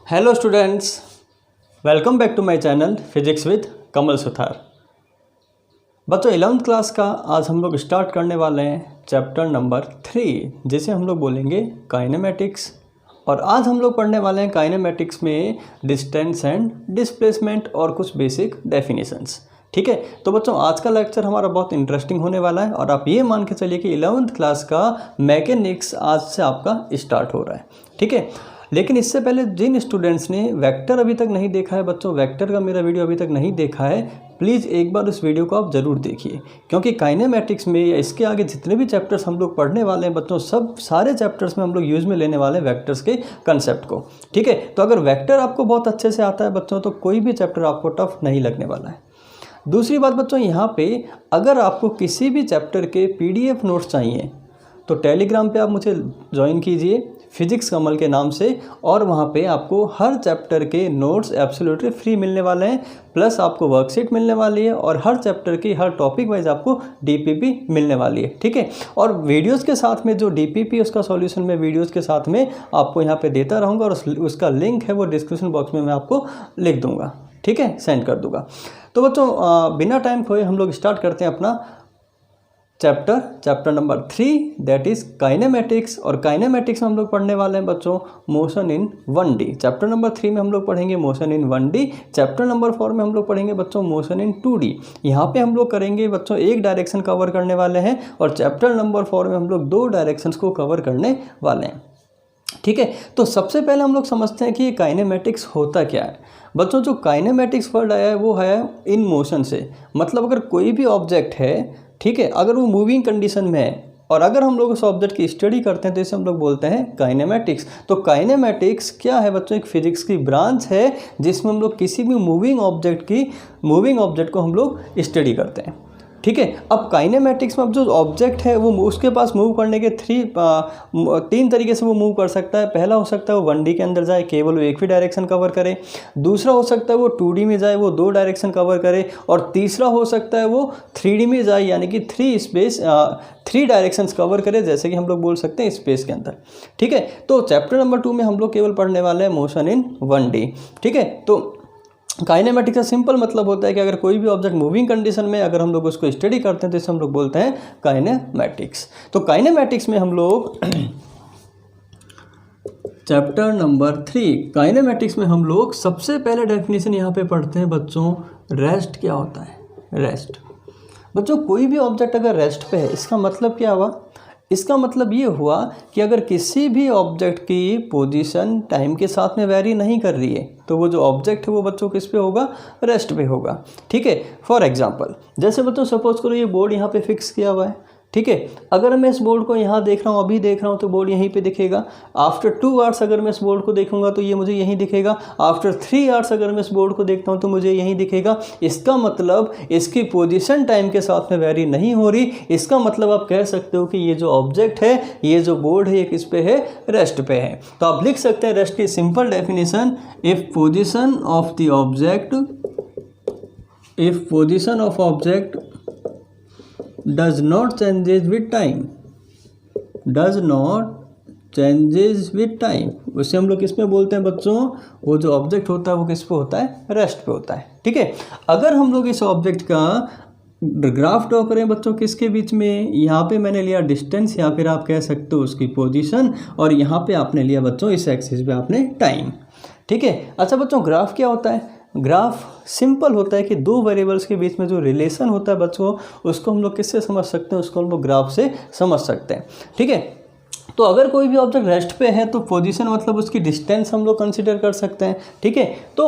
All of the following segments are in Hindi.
Hello students, welcome back to my channel physics with Kamal Suthar. बच्चों 11th क्लास का आज हम लोग स्टार्ट करने वाले हैं चैप्टर नंबर 3, जिसे हम लोग बोलेंगे काइनेमेटिक्स। और आज हम लोग पढ़ने वाले हैं काइनेमेटिक्स में डिस्टेंस एंड डिस्प्लेसमेंट और कुछ बेसिक डेफिनेशंस। ठीक है, तो बच्चों आज का लेक्चर हमारा बहुत इंटरेस्टिंग होने वाला है और आप ये मान के चलिए कि 11th क्लास का मैकेनिक्स आज से आपका स्टार्ट हो रहा है। ठीक है, लेकिन इससे पहले जिन स्टूडेंट्स ने वेक्टर अभी तक नहीं देखा है, बच्चों वेक्टर का मेरा वीडियो अभी तक नहीं देखा है, प्लीज़ एक बार उस वीडियो को आप ज़रूर देखिए, क्योंकि काइनेमेटिक्स में या इसके आगे जितने भी चैप्टर्स हम लोग पढ़ने वाले हैं बच्चों, सब सारे चैप्टर्स में हम लोग यूज़ में लेने वाले हैं वेक्टर्स के कंसेप्ट को। ठीक है, तो अगर वेक्टर आपको बहुत अच्छे से आता है बच्चों, तो कोई भी चैप्टर आपको टफ नहीं लगने वाला है। दूसरी बात बच्चों, यहाँ पे अगर आपको किसी भी चैप्टर के PDF नोट्स चाहिए तो टेलीग्राम पे आप मुझे ज्वाइन कीजिए फिजिक्स कमल के नाम से, और वहाँ पे आपको हर चैप्टर के नोट्स एब्सोल्युटली फ्री मिलने वाले हैं, प्लस आपको वर्कशीट मिलने वाली है और हर चैप्टर की हर टॉपिक वाइज आपको DPP मिलने वाली है। ठीक है, और वीडियोस के साथ में जो DPP उसका सॉल्यूशन मैं वीडियोस के साथ में आपको यहाँ पे देता रहूँगा, और उसका लिंक है वो डिस्क्रिप्शन बॉक्स में मैं आपको लिख दूँगा। ठीक है, सेंड कर दूँगा। तो बच्चों बिना टाइम खोए हम लोग स्टार्ट करते हैं अपना chapter number 3, that is kinematics. और काइनेमेटिक्स में हम लोग पढ़ने वाले हैं बच्चों motion in 1D। Chapter number 3 में हम लोग पढ़ेंगे motion in 1D। Chapter number 4 में हम लोग पढ़ेंगे बच्चों मोशन इन 2D। यहाँ पे हम लोग करेंगे बच्चों एक डायरेक्शन कवर करने वाले हैं, और चैप्टर नंबर 4 में हम लोग 2 डायरेक्शंस को कवर करने वाले हैं। ठीक है, तो सबसे पहले हम लोग समझते हैं कि ये काइनेमेटिक्स होता क्या है। बच्चों जो काइनेमेटिक्स वर्ड आया है वो है इन मोशन से, मतलब अगर कोई भी ऑब्जेक्ट है, ठीक है, अगर वो मूविंग कंडीशन में है और अगर हम लोग उस ऑब्जेक्ट की स्टडी करते हैं तो इसे हम लोग बोलते हैं काइनेमेटिक्स। तो काइनेमेटिक्स क्या है बच्चों? एक फिजिक्स की ब्रांच है जिसमें हम लोग किसी भी मूविंग ऑब्जेक्ट को हम लोग स्टडी करते हैं। ठीक है, अब काइनेमेटिक्स में अब जो ऑब्जेक्ट है वो उसके पास मूव करने के 3 तरीके से वो मूव कर सकता है। पहला हो सकता है वो 1D के अंदर जाए, केवल वो एक ही डायरेक्शन कवर करे। दूसरा हो सकता है वो 2D में जाए, वो 2 डायरेक्शन कवर करे। और तीसरा हो सकता है वो 3D में जाए, यानी कि 3 डायरेक्शंस कवर करे, जैसे कि हम लोग बोल सकते हैं स्पेस के अंदर। ठीक है, तो चैप्टर नंबर 2 में हम लोग केवल पढ़ने वाले हैं मोशन इन 1D। ठीक है, तो काइनेमेटिक्स का सिंपल मतलब होता है कि अगर कोई भी ऑब्जेक्ट मूविंग कंडीशन में अगर हम लोग उसको स्टडी करते हैं तो इसे हम लोग बोलते हैं काइनेमेटिक्स। तो काइनेमेटिक्स में हम लोग चैप्टर नंबर 3 काइनेमेटिक्स में हम लोग सबसे पहले डेफिनेशन यहाँ पे पढ़ते हैं बच्चों, रेस्ट क्या होता है। रेस्ट बच्चों, कोई भी ऑब्जेक्ट अगर रेस्ट पे है, इसका मतलब क्या हुआ? इसका मतलब ये हुआ कि अगर किसी भी ऑब्जेक्ट की पोजीशन टाइम के साथ में वेरी नहीं कर रही है तो वो जो ऑब्जेक्ट है वो बच्चों किस पे होगा? रेस्ट पे होगा। ठीक है, फॉर एग्जांपल जैसे बच्चों सपोज करो ये बोर्ड यहाँ पे फिक्स किया हुआ है। ठीक है, अगर मैं इस बोर्ड को यहाँ देख रहा हूँ, अभी देख रहा हूँ, तो बोर्ड यहीं पे दिखेगा। आफ्टर 2 आवर्स अगर मैं इस बोर्ड को देखूंगा तो ये मुझे यहीं दिखेगा। आफ्टर 3 आवर्स अगर मैं इस बोर्ड को देखता हूँ तो मुझे यहीं दिखेगा। इसका मतलब इसकी पोजीशन टाइम के साथ में वेरी नहीं हो रही। इसका मतलब आप कह सकते हो कि ये जो ऑब्जेक्ट है, ये जो बोर्ड है, ये किस पे है? रेस्ट पे है। तो आप लिख सकते हैं रेस्ट की simple definition, if position of object does not changes with time, उसे हम लोग किस पे बोलते हैं बच्चों? वो जो ऑब्जेक्ट होता है वो किस पे होता है? रेस्ट पे होता है। ठीक है, अगर हम लोग इस ऑब्जेक्ट का ग्राफ ड्रॉ करें बच्चों किसके बीच में, यहाँ पे मैंने लिया डिस्टेंस, या फिर आप कह सकते हो उसकी पोजीशन, और यहाँ पे आपने लिया बच्चों इस एक्सिस पे आपने टाइम। ठीक है, अच्छा बच्चों ग्राफ क्या होता है? ग्राफ सिंपल होता है कि 2 वेरिएबल्स के बीच में जो रिलेशन होता है बच्चों, उसको हम लोग किससे समझ सकते हैं? उसको हम लोग ग्राफ से समझ सकते हैं। ठीक है, तो अगर कोई भी ऑब्जेक्ट रेस्ट पे है तो पोजीशन मतलब उसकी डिस्टेंस हम लोग कंसीडर कर सकते हैं। ठीक है, तो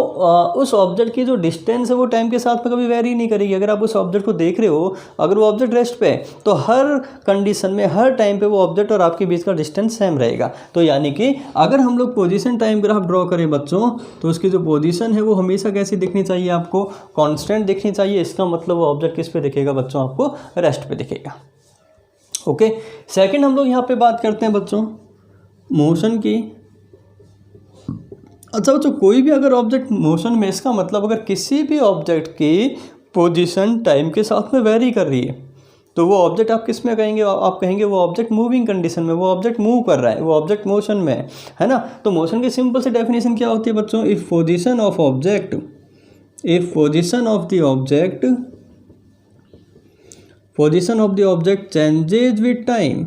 उस ऑब्जेक्ट की जो डिस्टेंस है वो टाइम के साथ में कभी वेरी नहीं करेगी। अगर आप उस ऑब्जेक्ट को देख रहे हो, अगर वो ऑब्जेक्ट रेस्ट पे है तो हर कंडीशन में, हर टाइम पे वो ऑब्जेक्ट और आपके बीच का डिस्टेंस सेम रहेगा। तो यानी कि अगर हम लोग पोजीशन टाइम ग्राफ ड्रॉ करें बच्चों, तो उसकी जो पोजीशन है वो हमेशा कैसी दिखनी चाहिए? आपको कॉन्स्टेंट दिखनी चाहिए। इसका मतलब वो ऑब्जेक्ट किस पे दिखेगा बच्चों? आपको रेस्ट पे दिखेगा। ओके, सेकंड हम लोग यहाँ पे बात करते हैं बच्चों मोशन की। अच्छा बच्चों, कोई भी अगर ऑब्जेक्ट मोशन में, इसका मतलब अगर किसी भी ऑब्जेक्ट की पोजीशन टाइम के साथ में वेरी कर रही है, तो वो ऑब्जेक्ट आप किस में कहेंगे, आप कहेंगे वो ऑब्जेक्ट मूविंग कंडीशन में, वो ऑब्जेक्ट मूव कर रहा है, वो ऑब्जेक्ट मोशन में है ना। तो मोशन की सिंपल सी डेफिनेशन क्या होती है बच्चों, if position of object, if position of the object, position of the object changes with time,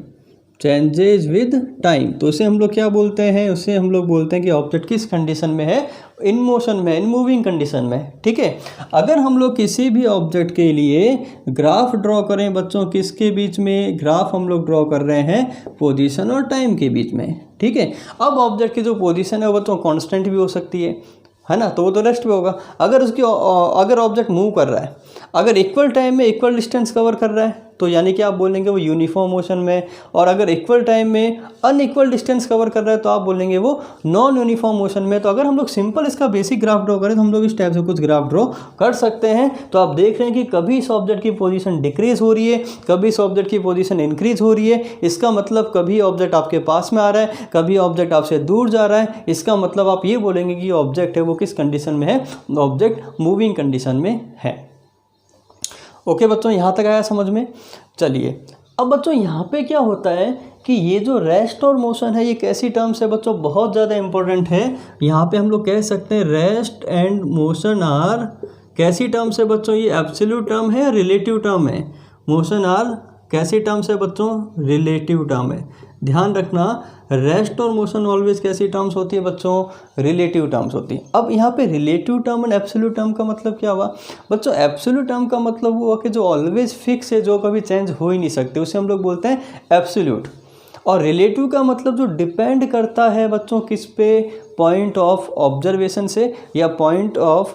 changes with time, तो उसे हम लोग क्या बोलते हैं, उसे हम लोग बोलते हैं कि ऑब्जेक्ट किस कंडीशन में है, इन मोशन में, इन मूविंग कंडीशन में। ठीक है, अगर हम लोग किसी भी ऑब्जेक्ट के लिए ग्राफ ड्रॉ करें बच्चों, किसके बीच में ग्राफ हम लोग ड्रॉ कर रहे हैं, पोजीशन और टाइम के बीच में। ठीक है, अब ऑब्जेक्ट की जो पोजीशन है वो बच्चों कांस्टेंट भी हो सकती है ना, तो वो तो रेस्ट पे होगा। अगर उसकी अगर ऑब्जेक्ट मूव कर रहा है, अगर इक्वल टाइम में इक्वल डिस्टेंस कवर कर रहा है तो यानी कि आप बोलेंगे वो यूनिफॉर्म मोशन में, और अगर इक्वल टाइम में अनइक्वल डिस्टेंस कवर कर रहा है तो आप बोलेंगे वो नॉन यूनिफॉर्म मोशन में। तो अगर हम लोग सिंपल इसका बेसिक ग्राफ ड्रॉ करें तो हम लोग इस टाइप से कुछ ग्राफ ड्रॉ कर सकते हैं। तो आप देख रहे हैं कि कभी इस ऑब्जेक्ट की पोजीशन डिक्रीज हो रही है, कभी इस ऑब्जेक्ट की पोजीशन इंक्रीज हो रही है। इसका मतलब कभी ऑब्जेक्ट आपके पास में आ रहा है, कभी ऑब्जेक्ट आपसे दूर जा रहा है। इसका मतलब आप ये बोलेंगे कि ऑब्जेक्ट है वो किस कंडीशन में है, ऑब्जेक्ट मूविंग कंडीशन में है। ओके बच्चों, यहाँ तक आया समझ में। चलिए अब बच्चों यहाँ पे क्या होता है कि ये जो रेस्ट और मोशन है ये कैसी टर्म्स है बच्चों, बहुत ज़्यादा इंपॉर्टेंट है। यहाँ पे हम लोग कह सकते हैं रेस्ट एंड मोशन आर कैसी टर्म्स है बच्चों, ये एब्सोल्यूट टर्म है या रिलेटिव टर्म है। मोशन आर कैसी टर्म्स है बच्चों, रिलेटिव टर्म है। ध्यान रखना, रेस्ट और मोशन ऑलवेज कैसी टर्म्स होती है बच्चों, रिलेटिव टर्म्स होती है। अब यहाँ पे relative term and absolute term का मतलब क्या हुआ बच्चों, एब्सोल्यूट टर्म का मतलब हुआ कि जो ऑलवेज फिक्स है, जो कभी चेंज हो ही नहीं सकते, उसे हम लोग बोलते हैं एब्सोल्यूट। और रिलेटिव का मतलब जो डिपेंड करता है बच्चों किस पे, पॉइंट ऑफ ऑब्जर्वेशन से या point of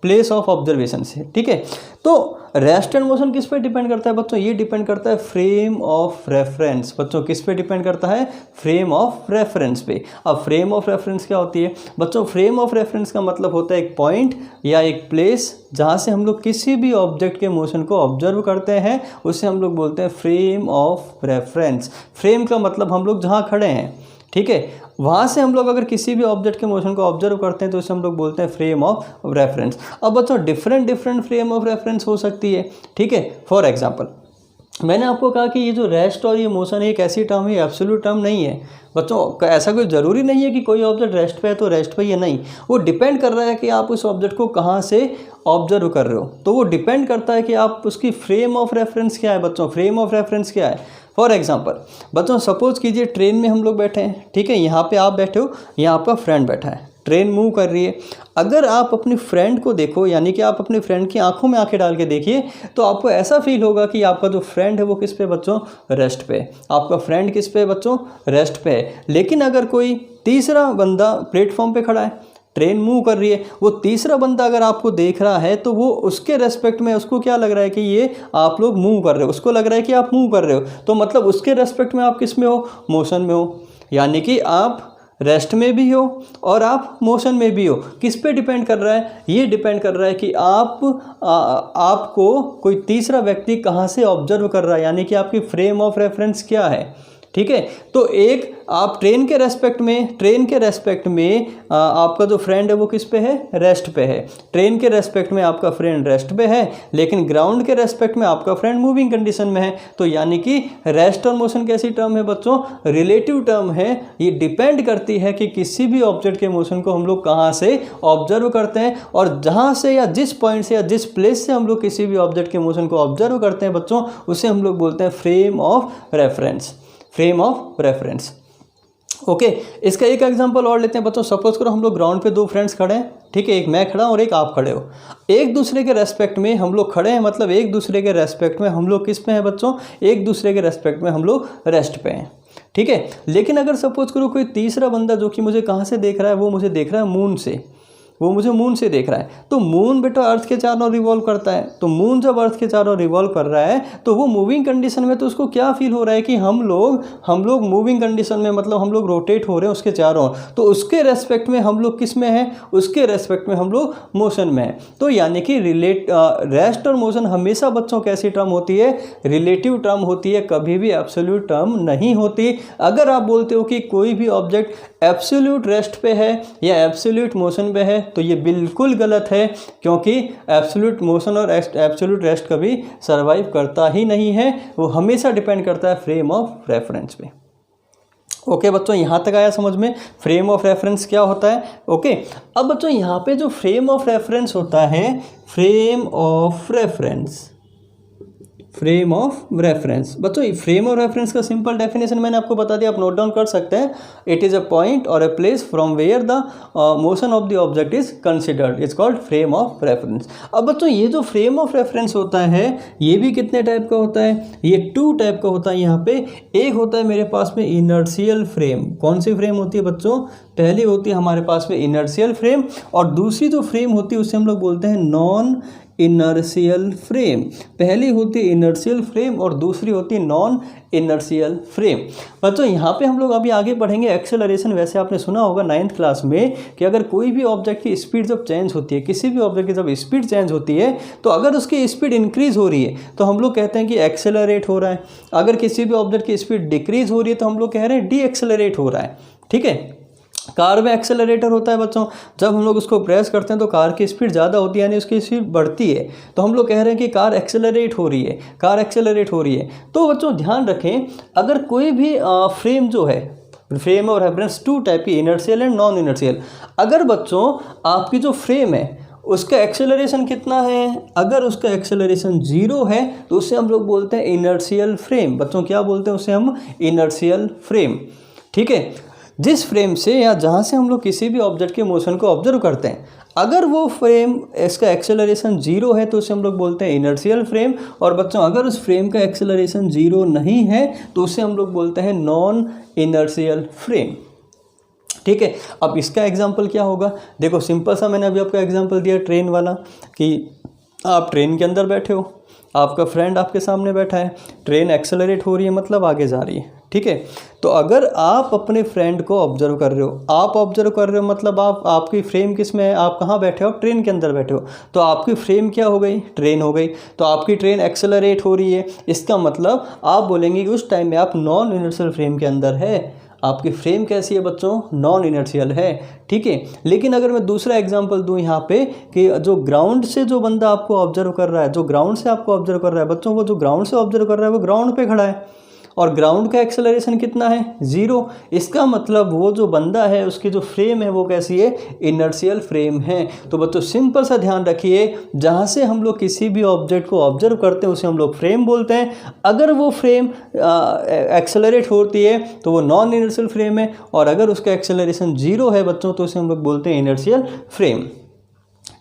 place of observation से। ठीक है, तो रेस्ट एंड मोशन किस पे डिपेंड करता है बच्चों, ये डिपेंड करता है फ्रेम ऑफ रेफरेंस। बच्चों किस पे डिपेंड करता है, फ्रेम ऑफ रेफरेंस पे। अब फ्रेम ऑफ रेफरेंस क्या होती है बच्चों, फ्रेम ऑफ रेफरेंस का मतलब होता है एक पॉइंट या एक प्लेस जहाँ से हम लोग किसी भी ऑब्जेक्ट के मोशन को ऑब्जर्व करते हैं, उसे हम लोग बोलते हैं फ्रेम ऑफ रेफरेंस। फ्रेम का मतलब हम लोग जहाँ खड़े हैं, ठीक है, वहाँ से हम लोग अगर किसी भी ऑब्जेक्ट के मोशन को ऑब्जर्व करते हैं तो इसे हम लोग बोलते हैं फ्रेम ऑफ रेफरेंस। अब बच्चों डिफरेंट फ्रेम ऑफ रेफरेंस हो सकती है। ठीक है, फॉर एग्जांपल मैंने आपको कहा कि ये जो रेस्ट और ये मोशन है एक ऐसी टर्म है, एब्सोल्यूट टर्म नहीं है बच्चों। ऐसा कोई ज़रूरी नहीं है कि कोई ऑब्जेक्ट रेस्ट पे है तो रेस्ट पे ही है, नहीं, वो डिपेंड कर रहा है कि आप उस ऑब्जेक्ट को कहाँ से ऑब्जर्व कर रहे हो। तो वो डिपेंड करता है कि आप उसकी फ्रेम ऑफ रेफरेंस क्या है बच्चों, फ्रेम ऑफ रेफरेंस क्या है। फॉर एग्जांपल बच्चों सपोज कीजिए ट्रेन में हम लोग बैठे हैं, ठीक है, यहाँ पे आप बैठे हो, यहाँ आपका फ्रेंड बैठा है, ट्रेन मूव कर रही है। अगर आप अपनी फ्रेंड को देखो, यानी कि आप अपने फ्रेंड की आंखों में आंखें डाल के देखिए, तो आपको ऐसा फील होगा कि आपका जो फ्रेंड है वो किस पे बच्चों, रेस्ट पे। आपका फ्रेंड किस पे बच्चों, रेस्ट पे है। लेकिन अगर कोई तीसरा बंदा प्लेटफॉर्म पे खड़ा है, ट्रेन मूव कर रही है, वो तीसरा बंदा अगर आपको देख रहा है तो वो उसके रेस्पेक्ट में उसको क्या लग रहा है कि ये आप लोग मूव कर रहे हो, उसको लग रहा है कि आप मूव कर रहे हो, तो मतलब उसके रेस्पेक्ट में आप किस में हो, मोशन में हो। यानी कि आप रेस्ट में भी हो और आप मोशन में भी हो। किस पे डिपेंड कर रहा है, ये डिपेंड कर रहा है कि आपको कोई तीसरा व्यक्ति कहाँ से ऑब्जर्व कर रहा है, यानी कि आपकी फ्रेम ऑफ रेफरेंस क्या है। ठीक है, तो एक आप ट्रेन के रेस्पेक्ट में आपका जो फ्रेंड है वो किस पे है, रेस्ट पे है। ट्रेन के रेस्पेक्ट में आपका फ्रेंड रेस्ट पे है, लेकिन ग्राउंड के रेस्पेक्ट में आपका फ्रेंड मूविंग कंडीशन में है। तो यानी कि रेस्ट और मोशन कैसी टर्म है बच्चों, रिलेटिव टर्म है। ये डिपेंड करती है कि किसी भी ऑब्जेक्ट के मोशन को हम लोग कहाँ से ऑब्जर्व करते हैं, और जहाँ से या जिस पॉइंट से या जिस प्लेस से हम लोग किसी भी ऑब्जेक्ट के मोशन को ऑब्जर्व करते हैं बच्चों, उसे हम लोग बोलते हैं frame of reference, frame of reference. Okay, इसका एक एग्जांपल और लेते हैं बच्चों। सपोज करो हम लोग ग्राउंड पे दो फ्रेंड्स खड़े हैं, ठीक है, एक मैं खड़ा हूँ और एक आप खड़े हो। एक दूसरे के रेस्पेक्ट में हम लोग खड़े हैं, मतलब एक दूसरे के रेस्पेक्ट में हम लोग किस पे हैं बच्चों, एक दूसरे के रेस्पेक्ट में हम लोग रेस्ट पे हैं। ठीक है, लेकिन अगर सपोज करो कोई तीसरा बंदा जो कि मुझे कहाँ से देख रहा है, वो मुझे देख रहा है मून से, वो मुझे मून से देख रहा है। तो मून बेटा अर्थ के चारों रिवॉल्व करता है, तो मून जब अर्थ के चारों रिवॉल्व कर रहा है तो वो मूविंग कंडीशन में, तो उसको क्या फील हो रहा है कि हम लोग मूविंग कंडीशन में, मतलब हम लोग रोटेट हो रहे हैं उसके चारों। तो उसके रेस्पेक्ट में हम लोग किस में हैं, उसके रेस्पेक्ट में हम लोग मोशन में हैं। तो यानी कि रेस्ट और मोशन हमेशा बच्चों कैसी टर्म होती है, रिलेटिव टर्म होती है, कभी भी एब्सोल्यूट टर्म नहीं होती। अगर आप बोलते हो कि कोई भी ऑब्जेक्ट एब्सोल्यूट रेस्ट पे है या एब्सोल्यूट मोशन पे है, तो ये बिल्कुल गलत है, क्योंकि एब्सोल्यूट मोशन और एब्सोल्यूट रेस्ट कभी सर्वाइव करता ही नहीं है, वो हमेशा डिपेंड करता है फ्रेम ऑफ रेफरेंस पे। ओके बच्चों, यहाँ तक आया समझ में फ्रेम ऑफ रेफरेंस क्या होता है। ओके, अब बच्चों यहाँ पे जो फ्रेम ऑफ रेफरेंस होता है, frame of reference, frame of reference, बच्चों फ्रेम ऑफ रेफरेंस का सिंपल डेफिनेशन मैंने आपको बता दिया, आप नोट डाउन कर सकते हैं। इट इज़ अ पॉइंट और a place from where the motion of the object is considered, it's called frame of reference. अब बच्चों ये जो फ्रेम ऑफ रेफरेंस होता है ये भी कितने टाइप का होता है, ये 2 टाइप का होता है यहाँ पे। एक होता है मेरे पास में इनर्शियल फ्रेम। कौन सी फ्रेम होती है बच्चों, पहली होती है हमारे पास में इनर्शियल फ्रेम, और दूसरी जो फ्रेम होती है उसे हम लोग बोलते हैं नॉन इनर्शियल फ्रेम। पहली होती है इनर्शियल फ्रेम और दूसरी होती है नॉन इनर्शियल फ्रेम। बच्चों यहाँ पे हम लोग अभी आगे बढ़ेंगे एक्सेलरेशन। वैसे आपने सुना होगा 9th क्लास में कि अगर कोई भी ऑब्जेक्ट की स्पीड जब चेंज होती है, किसी भी ऑब्जेक्ट की जब स्पीड चेंज होती है, तो अगर उसकी स्पीड इंक्रीज हो रही है तो हम लोग कहते हैं कि एक्सेलरेट हो रहा है। अगर किसी भी ऑब्जेक्ट की स्पीड डिक्रीज हो रही है तो हम लोग कह रहे हैं डी एक्सेलरेट हो रहा है। ठीक है, कार में एक्सेलरेटर होता है बच्चों, जब हम लोग उसको प्रेस करते हैं तो कार की स्पीड ज़्यादा होती है, यानी उसकी स्पीड बढ़ती है, तो हम लोग कह रहे हैं कि कार एक्सेलरेट हो रही है, कार एक्सेलरेट हो रही है। तो बच्चों ध्यान रखें, अगर कोई भी फ्रेम जो है, फ्रेम और रेफरेंस 2 टाइप की, इनर्शियल एंड नॉन इनर्शियल। अगर बच्चों आपकी जो फ्रेम है उसका एक्सेलरेशन कितना है, अगर उसका एक्सेलरेशन 0 है तो उसे हम लोग बोलते हैं इनर्शियल फ्रेम। बच्चों क्या बोलते हैं उसे हम, इनर्शियल फ्रेम। ठीक है, जिस फ्रेम से या जहाँ से हम लोग किसी भी ऑब्जेक्ट के मोशन को ऑब्जर्व करते हैं, अगर वो फ्रेम इसका एक्सेलरेशन 0 है तो उसे हम लोग बोलते हैं इनर्शियल फ्रेम। और बच्चों अगर उस फ्रेम का एक्सेलरेशन 0 नहीं है तो उसे हम लोग बोलते हैं नॉन इनर्शियल फ्रेम। ठीक है, अब इसका एग्जांपल क्या होगा, देखो सिंपल सा मैंने अभी आपका एग्जांपल दिया ट्रेन वाला, कि आप ट्रेन के अंदर बैठे हो, आपका फ्रेंड आपके सामने बैठा है, ट्रेन एक्सेलरेट हो रही है मतलब आगे जा रही है। ठीक है, तो अगर आप अपने फ्रेंड को ऑब्जर्व कर रहे हो, आप ऑब्जर्व कर रहे हो मतलब आपकी फ्रेम किस में है, आप कहाँ बैठे हो, आप ट्रेन के अंदर बैठे हो, तो आपकी फ्रेम क्या हो गई, ट्रेन हो गई। तो आपकी ट्रेन एक्सेलरेट हो रही है, इसका मतलब आप बोलेंगे कि उस टाइम में आप नॉन इनर्शियल फ्रेम के अंदर है। आपकी फ्रेम कैसी है बच्चों, नॉन इनर्शियल है। ठीक है, लेकिन अगर मैं दूसरा एग्जांपल दूं यहाँ पे कि जो ग्राउंड से जो बंदा आपको ऑब्जर्व कर रहा है, जो ग्राउंड से आपको ऑब्जर्व कर रहा है बच्चों, वो जो ग्राउंड से ऑब्जर्व कर रहा है वो ग्राउंड पे खड़ा है और ग्राउंड का एक्सेलरेशन कितना है, 0। इसका मतलब वो जो बंदा है उसकी जो फ्रेम है वो कैसी है, इनर्शियल फ्रेम है। तो बच्चों सिंपल सा ध्यान रखिए, जहाँ से हम लोग किसी भी ऑब्जेक्ट को ऑब्जर्व करते हैं उसे हम लोग फ्रेम बोलते हैं। अगर वो फ्रेम एक्सेलरेट होती है तो वो नॉन इनर्शियल फ्रेम है, और अगर उसका एक्सेलरेशन 0 है बच्चों तो उसे हम लोग बोलते हैं इनर्शियल फ्रेम।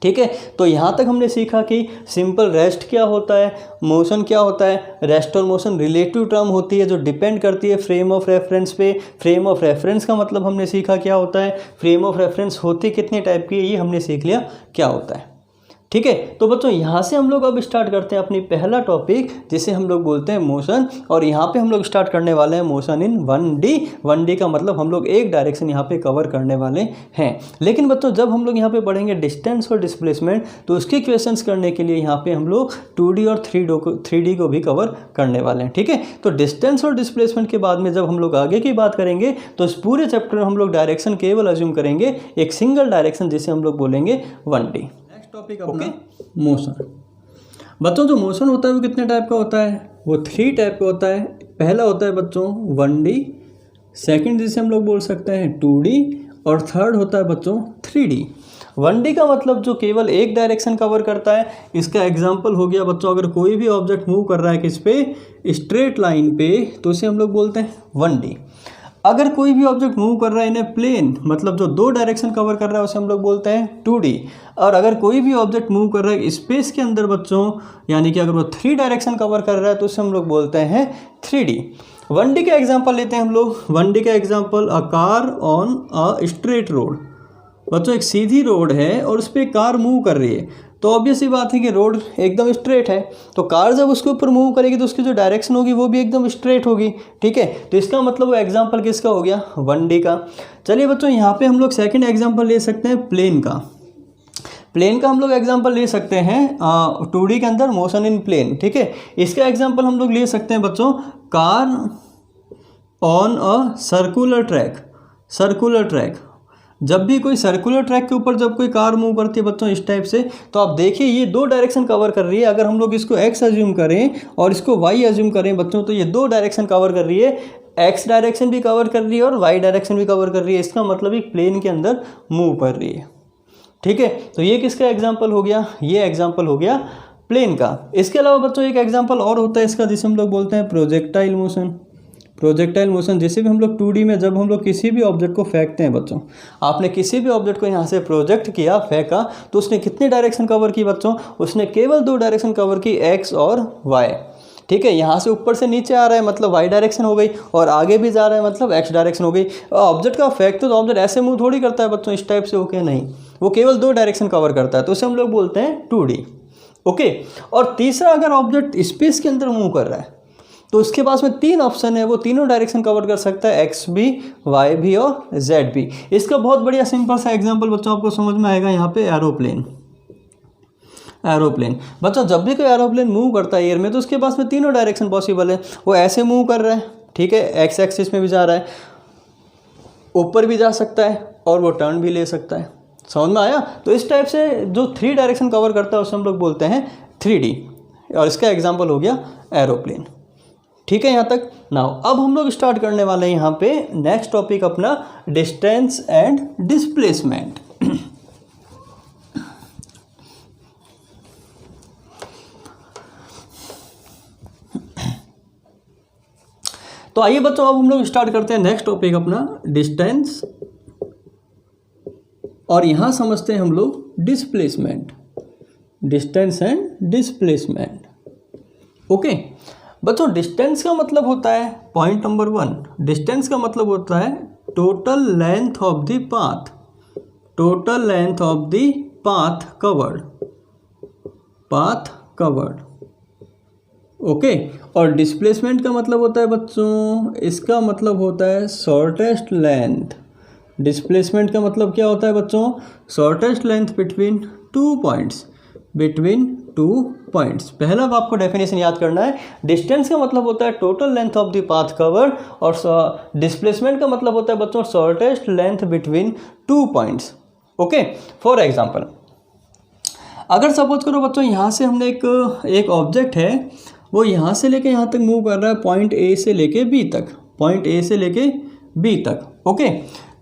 ठीक है, तो यहाँ तक हमने सीखा कि सिंपल रेस्ट क्या होता है, मोशन क्या होता है। रेस्ट और मोशन रिलेटिव टर्म होती है जो डिपेंड करती है फ्रेम ऑफ रेफरेंस पे। फ्रेम ऑफ रेफरेंस का मतलब हमने सीखा क्या होता है, फ्रेम ऑफ रेफरेंस होती कितने टाइप की है ये हमने सीख लिया क्या होता है। ठीक है, तो बच्चों यहाँ से हम लोग अब स्टार्ट करते हैं अपनी पहला टॉपिक जिसे हम लोग बोलते हैं मोशन। और यहाँ पे हम लोग स्टार्ट करने वाले हैं मोशन इन 1D। 1D का मतलब हम लोग एक डायरेक्शन यहाँ पे कवर करने वाले हैं। लेकिन बच्चों जब हम लोग यहाँ पे पढ़ेंगे डिस्टेंस और डिस्प्लेसमेंट तो उसके क्वेश्चंस करने के लिए यहाँ पे हम लोग 2D और 3D को भी कवर करने वाले हैं। ठीक है, तो डिस्टेंस और डिस्प्लेसमेंट के बाद में जब हम लोग आगे की बात करेंगे तो इस पूरे चैप्टर में हम लोग डायरेक्शन केवल अज्यूम करेंगे एक सिंगल डायरेक्शन जिसे हम लोग बोलेंगे 1D। टॉपिक अपना मोशन। बच्चों जो मोशन होता है वो कितने टाइप का होता है, वो 3 टाइप का होता है। पहला होता है बच्चों 1D, सेकंड जिसे हम लोग बोल सकते हैं 2D, और थर्ड होता है बच्चों 3D। 1D का मतलब जो केवल एक डायरेक्शन कवर करता है। इसका एग्जांपल हो गया बच्चों, अगर कोई भी ऑब्जेक्ट मूव कर रहा है किस पे, स्ट्रेट लाइन पे, तो इसे हम लोग बोलते हैं 1D। अगर कोई भी ऑब्जेक्ट मूव कर रहा है इन प्लेन, मतलब जो 2 डायरेक्शन कवर कर रहा है उसे हम लोग बोलते हैं 2D। और अगर कोई भी ऑब्जेक्ट मूव कर रहा है स्पेस के अंदर बच्चों, यानी कि अगर वो 3 डायरेक्शन कवर कर रहा है तो उसे हम लोग बोलते हैं 3D। 1D का एग्जांपल लेते हैं हम लोग। 1D का example, a car on a straight road. बच्चों एक सीधी रोड है और उस पर कार मूव कर रही है, तो ऑब्वियस ही बात है कि रोड एकदम स्ट्रेट है, तो कार जब उसके ऊपर मूव करेगी तो उसकी जो डायरेक्शन होगी वो भी एकदम स्ट्रेट होगी। ठीक है, तो इसका मतलब वो एग्जांपल किसका हो गया, 1D का। चलिए बच्चों यहाँ पे हम लोग सेकंड एग्जांपल ले सकते हैं प्लेन का। प्लेन का हम लोग एग्जांपल ले सकते हैं 2D के अंदर मोशन इन प्लेन। ठीक है, इसका एग्जांपल हम लोग ले सकते हैं बच्चों car on a circular track. Circular track, जब भी कोई सर्कुलर ट्रैक के ऊपर जब कोई कार मूव करती है बच्चों इस टाइप से, तो आप देखिए ये दो डायरेक्शन कवर कर रही है। अगर हम लोग इसको एक्स अज्यूम करें और इसको वाई अज्यूम करें बच्चों, तो ये दो डायरेक्शन कवर कर रही है, एक्स डायरेक्शन भी कवर कर रही है और वाई डायरेक्शन भी कवर कर रही है। इसका मतलब एक प्लेन के अंदर मूव कर रही है। ठीक है, तो ये किसका एग्जाम्पल हो गया, ये एग्जाम्पल हो गया प्लेन का। इसके अलावा बच्चों एक एग्जाम्पल और होता है इसका, जिसे हम लोग बोलते हैं प्रोजेक्टाइल मोशन। प्रोजेक्टाइल मोशन जैसे भी हम लोग 2D में जब हम लोग किसी भी ऑब्जेक्ट को फेंकते हैं बच्चों, आपने किसी भी ऑब्जेक्ट को यहाँ से प्रोजेक्ट किया, फेंका, तो उसने कितनी डायरेक्शन कवर की बच्चों, उसने केवल दो डायरेक्शन कवर की, एक्स और वाई। ठीक है, यहाँ से ऊपर से नीचे आ रहा है मतलब वाई डायरेक्शन हो गई, और आगे भी जा रहा है मतलब एक्स डायरेक्शन हो गई। ऑब्जेक्ट का फेंकते तो ऑब्जेक्ट ऐसे मूव थोड़ी करता है बच्चों इस टाइप से, ओके नहीं, वो केवल दो डायरेक्शन कवर करता है, तो उसे हम लोग बोलते हैं 2D। ओके, और तीसरा अगर ऑब्जेक्ट स्पेस के अंदर मूव कर रहा है तो उसके पास में तीन ऑप्शन है, वो तीनों डायरेक्शन कवर कर सकता है, एक्स भी, वाई भी और जेड भी। इसका बहुत बढ़िया सिंपल सा एग्जांपल बच्चों आपको समझ में आएगा यहाँ पे, एरोप्लेन। एरोप्लेन बच्चों, जब भी कोई एरोप्लेन मूव करता है एयर में तो उसके पास में तीनों डायरेक्शन पॉसिबल है। वो ऐसे मूव कर रहा है, ठीक है, एक्स एक्सिस में भी जा रहा है, ऊपर भी जा सकता है और वो टर्न भी ले सकता है। समझ में आया? तो इस टाइप से जो 3 डायरेक्शन कवर करता है उसे हम लोग बोलते हैं 3D, और इसका एग्जाम्पल हो गया एरोप्लेन। ठीक है यहाँ तक। नाउ अब हम लोग स्टार्ट करने वाले हैं यहाँ पे नेक्स्ट टॉपिक अपना, डिस्टेंस एंड डिस्प्लेसमेंट। तो आइए बच्चों अब हम लोग स्टार्ट करते हैं नेक्स्ट टॉपिक अपना, डिस्टेंस, और यहां समझते हैं हम लोग displacement, distance and displacement. Okay बच्चों, डिस्टेंस का मतलब होता है, पॉइंट नंबर 1, डिस्टेंस का मतलब होता है total length of the path, total length of the path covered, path covered. Okay, और डिस्प्लेसमेंट का मतलब होता है बच्चों, इसका मतलब होता है शॉर्टेस्ट लेंथ। डिस्प्लेसमेंट का मतलब क्या होता है बच्चों, shortest length between 2 points, between 2 points. पहला आपको डेफिनेशन याद करना है, डिस्टेंस का मतलब होता है total length of the path covered, और डिस्प्लेसमेंट का मतलब होता है बच्चों shortest length between 2 points. Okay, for example अगर सपोज करो बच्चों यहाँ से हमने एक ऑब्जेक्ट है, वो यहाँ से लेके यहाँ तक मूव कर रहा है, पॉइंट ए से लेके बी तक, पॉइंट ए से लेके बी तक। ओके,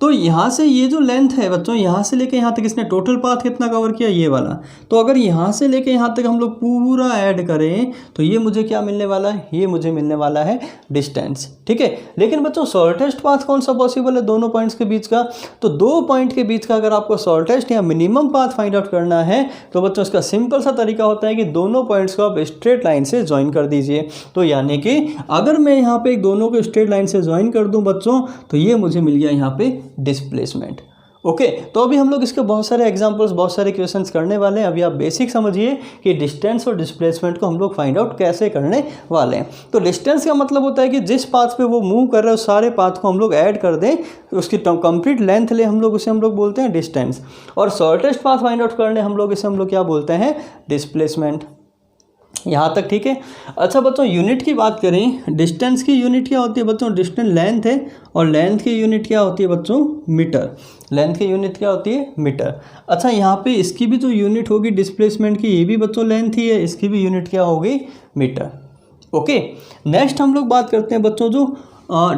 तो यहाँ से ये जो लेंथ है बच्चों, यहाँ से लेके यहाँ तक इसने टोटल पाथ कितना कवर किया, ये वाला। तो अगर यहाँ से लेके यहाँ तक हम लोग पूरा ऐड करें तो ये मुझे क्या मिलने वाला है, ये मुझे मिलने वाला है डिस्टेंस। ठीक है, लेकिन बच्चों शॉर्टेस्ट पाथ कौन सा पॉसिबल है दोनों पॉइंट्स के बीच का, तो 2 पॉइंट के बीच का अगर आपको शॉर्टेस्ट या मिनिमम पाथ फाइंड आउट करना है तो बच्चों इसका सिंपल सा तरीका होता है कि दोनों पॉइंट्स को आप स्ट्रेट लाइन से ज्वाइन कर दीजिए। तो यानी कि अगर मैं यहाँ पे दोनों को स्ट्रेट लाइन से ज्वाइन कर दूँ बच्चों, तो ये मुझे मिल गया यहाँ पे डिस्प्लेसमेंट। ओके, तो अभी हम लोग इसके बहुत सारे एग्जांपल्स, बहुत सारे क्वेश्चंस करने वाले हैं। अभी आप बेसिक समझिए कि डिस्टेंस और डिस्प्लेसमेंट को हम लोग फाइंड आउट कैसे करने वाले हैं। तो डिस्टेंस का मतलब होता है कि जिस पाथ पे वो मूव कर रहे हैं उस सारे पाथ को हम लोग ऐड कर दें, उसकी कंप्लीट लेंथ ले हम लोग, उसे हम लोग बोलते हैं डिस्टेंस। और शॉर्टेस्ट पाथ फाइंड आउट करने हम लोग, इसे हम लोग क्या बोलते हैं, डिस्प्लेसमेंट। यहाँ तक ठीक है। अच्छा बच्चों, यूनिट की बात करें, डिस्टेंस की यूनिट क्या होती है बच्चों, डिस्टेंस लेंथ है, और लेंथ की यूनिट क्या होती है बच्चों, मीटर। लेंथ की यूनिट क्या होती है, मीटर। अच्छा, यहाँ पे इसकी भी जो यूनिट होगी डिस्प्लेसमेंट की, ये भी बच्चों लेंथ ही है, इसकी भी यूनिट क्या होगी, मीटर। ओके, नेक्स्ट हम लोग बात करते हैं बच्चों जो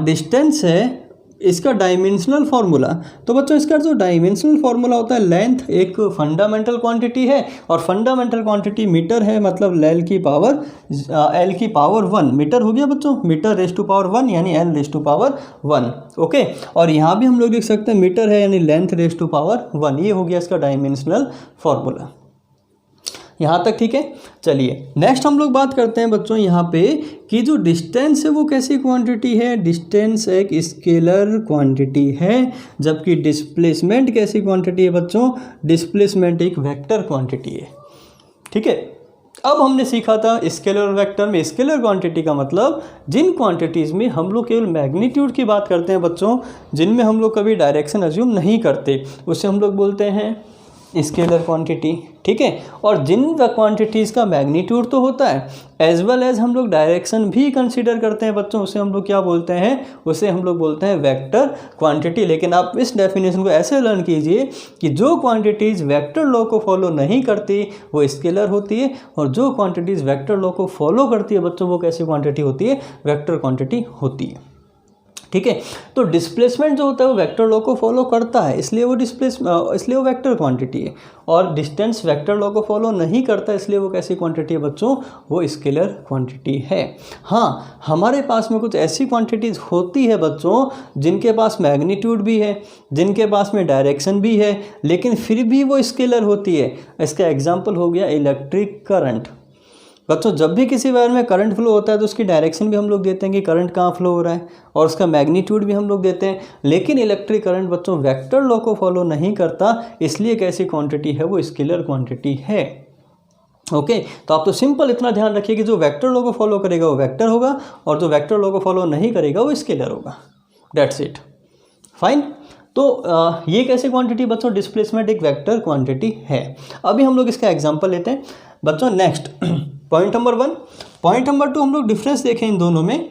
डिस्टेंस है, इसका डायमेंशनल फार्मूला। तो बच्चों इसका जो डायमेंशनल फार्मूला होता है, लेंथ एक फंडामेंटल क्वांटिटी है और फंडामेंटल क्वांटिटी मीटर है, मतलब एल की पावर 1 मीटर हो गया बच्चों, मीटर रेज़ टू पावर 1 यानी L raise to power 1। Okay, और यहाँ भी हम लोग लिख सकते हैं मीटर है यानी लेंथ रेज़ टू पावर 1। ये हो गया इसका डायमेंशनल फार्मूला। यहाँ तक ठीक है। चलिए नेक्स्ट हम लोग बात करते हैं बच्चों यहाँ पे कि जो डिस्टेंस है वो कैसी क्वांटिटी है। डिस्टेंस एक स्केलर क्वांटिटी है, जबकि डिस्प्लेसमेंट कैसी क्वांटिटी है बच्चों, डिस्प्लेसमेंट एक वेक्टर क्वांटिटी है। ठीक है, अब हमने सीखा था स्केलर और वेक्टर में। स्केलर क्वांटिटी का मतलब जिन क्वांटिटीज़ में हम लोग केवल मैग्नीट्यूड की बात करते हैं बच्चों, जिनमें हम लोग कभी डायरेक्शन अज्यूम नहीं करते, उसे हम लोग बोलते हैं स्केलर क्वांटिटी, ठीक है। और जिन क्वांटिटीज़ का मैग्नीट्यूड तो होता है एज वेल एज हम लोग डायरेक्शन भी कंसीडर करते हैं बच्चों, उसे हम लोग क्या बोलते हैं, उसे हम लोग बोलते हैं वेक्टर क्वांटिटी। लेकिन आप इस डेफिनेशन को ऐसे लर्न कीजिए कि जो क्वांटिटीज़ वेक्टर लॉ को फॉलो नहीं करती वो स्केलर होती है, और जो क्वांटिटीज़ वेक्टर लॉ को फॉलो करती है बच्चों वो कैसी क्वांटिटी होती है, वेक्टर क्वांटिटी होती है, ठीक है। तो डिस्प्लेसमेंट जो होता है वो वेक्टर लॉ को फॉलो करता है, इसलिए वो वेक्टर क्वांटिटी है। और डिस्टेंस वेक्टर लॉ को फॉलो नहीं करता, इसलिए वो कैसी क्वांटिटी है बच्चों, वो स्केलर क्वांटिटी है। हाँ, हमारे पास में कुछ ऐसी क्वांटिटीज़ होती है बच्चों जिनके पास मैग्नीट्यूड भी है, जिनके पास में डायरेक्शन भी है, लेकिन फिर भी वो स्केलर होती है। इसका एग्जाम्पल हो गया इलेक्ट्रिक करंट। बच्चों जब भी किसी वायर में करंट फ्लो होता है तो उसकी डायरेक्शन भी हम लोग देते हैं कि करंट कहाँ फ्लो हो रहा है, और उसका मैग्नीट्यूड भी हम लोग देते हैं। लेकिन इलेक्ट्रिक करंट बच्चों वेक्टर लॉ को फॉलो नहीं करता, इसलिए कैसी क्वांटिटी है, वो स्केलर क्वांटिटी है। ओके, तो आप तो सिंपल इतना ध्यान रखिए कि जो वेक्टर लॉ को फॉलो करेगा वो वेक्टर होगा, और जो वेक्टर लॉ को फॉलो नहीं करेगा वो स्केलर होगा। That's it, fine. तो ये कैसी क्वांटिटी बच्चों, डिस्प्लेसमेंट एक वेक्टर क्वांटिटी है। अभी हम लोग इसका एग्जांपल लेते हैं बच्चों। Next point number 1, point number 2 हम लोग डिफरेंस देखें इन दोनों में।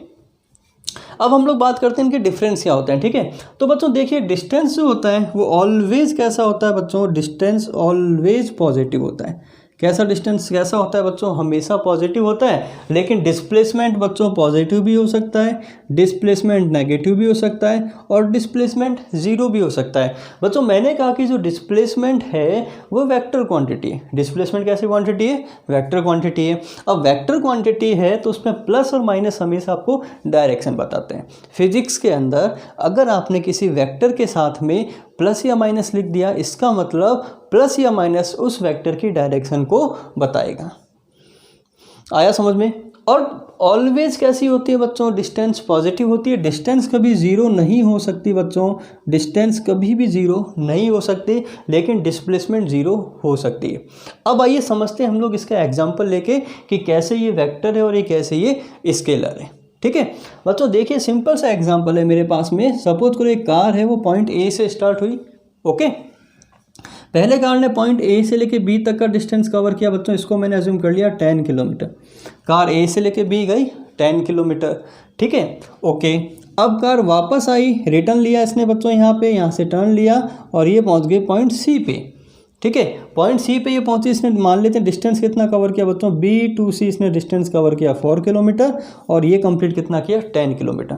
अब हम लोग बात करते हैं इनके डिफरेंस क्या होते हैं, ठीक है। तो बच्चों देखिए डिस्टेंस जो होता है वो ऑलवेज कैसा होता है बच्चों, डिस्टेंस ऑलवेज पॉजिटिव होता है। कैसा डिस्टेंस कैसा होता है बच्चों, हमेशा पॉजिटिव होता है। लेकिन डिस्प्लेसमेंट बच्चों पॉजिटिव भी हो सकता है, डिस्प्लेसमेंट नेगेटिव भी हो सकता है, और डिस्प्लेसमेंट ज़ीरो भी हो सकता है। बच्चों मैंने कहा कि जो डिस्प्लेसमेंट है वो वेक्टर क्वांटिटी है। डिस्प्लेसमेंट कैसी क्वांटिटी है, वेक्टर क्वांटिटी है। अब वेक्टर क्वांटिटी है तो उसमें प्लस और माइनस हमेशा आपको डायरेक्शन बताते हैं। फिजिक्स के अंदर अगर आपने किसी वेक्टर के साथ में प्लस या माइनस लिख दिया, इसका मतलब प्लस या माइनस उस वेक्टर की डायरेक्शन को बताएगा। आया समझ में। और ऑलवेज कैसी होती है बच्चों, डिस्टेंस पॉजिटिव होती है। डिस्टेंस कभी ज़ीरो नहीं हो सकती बच्चों, डिस्टेंस कभी भी ज़ीरो नहीं हो सकती, लेकिन डिस्प्लेसमेंट ज़ीरो हो सकती है। अब आइए समझते हैं हम लोग इसका एग्जांपल लेके कि कैसे ये वेक्टर है और ये कैसे ये स्केलर है, ठीक है। बच्चों देखिए सिंपल सा एग्जांपल है मेरे पास में। सपोज करो एक कार है, वो पॉइंट ए से स्टार्ट हुई, ओके। पहले कार ने पॉइंट ए से लेके बी तक का डिस्टेंस कवर किया बच्चों, इसको मैंने अज्यूम कर लिया 10 किलोमीटर। कार ए से लेके बी गई 10 किलोमीटर, ठीक है, ओके। अब कार वापस आई, रिटर्न लिया इसने बच्चों, यहाँ से टर्न लिया और ये पहुँच गई पॉइंट सी पे, ठीक है। पॉइंट सी पे ये पहुंची, इसने मान लेते हैं डिस्टेंस कितना कवर किया बच्चों, बी टू सी इसने डिस्टेंस कवर किया 4 किलोमीटर, और ये कंप्लीट कितना किया 10 किलोमीटर।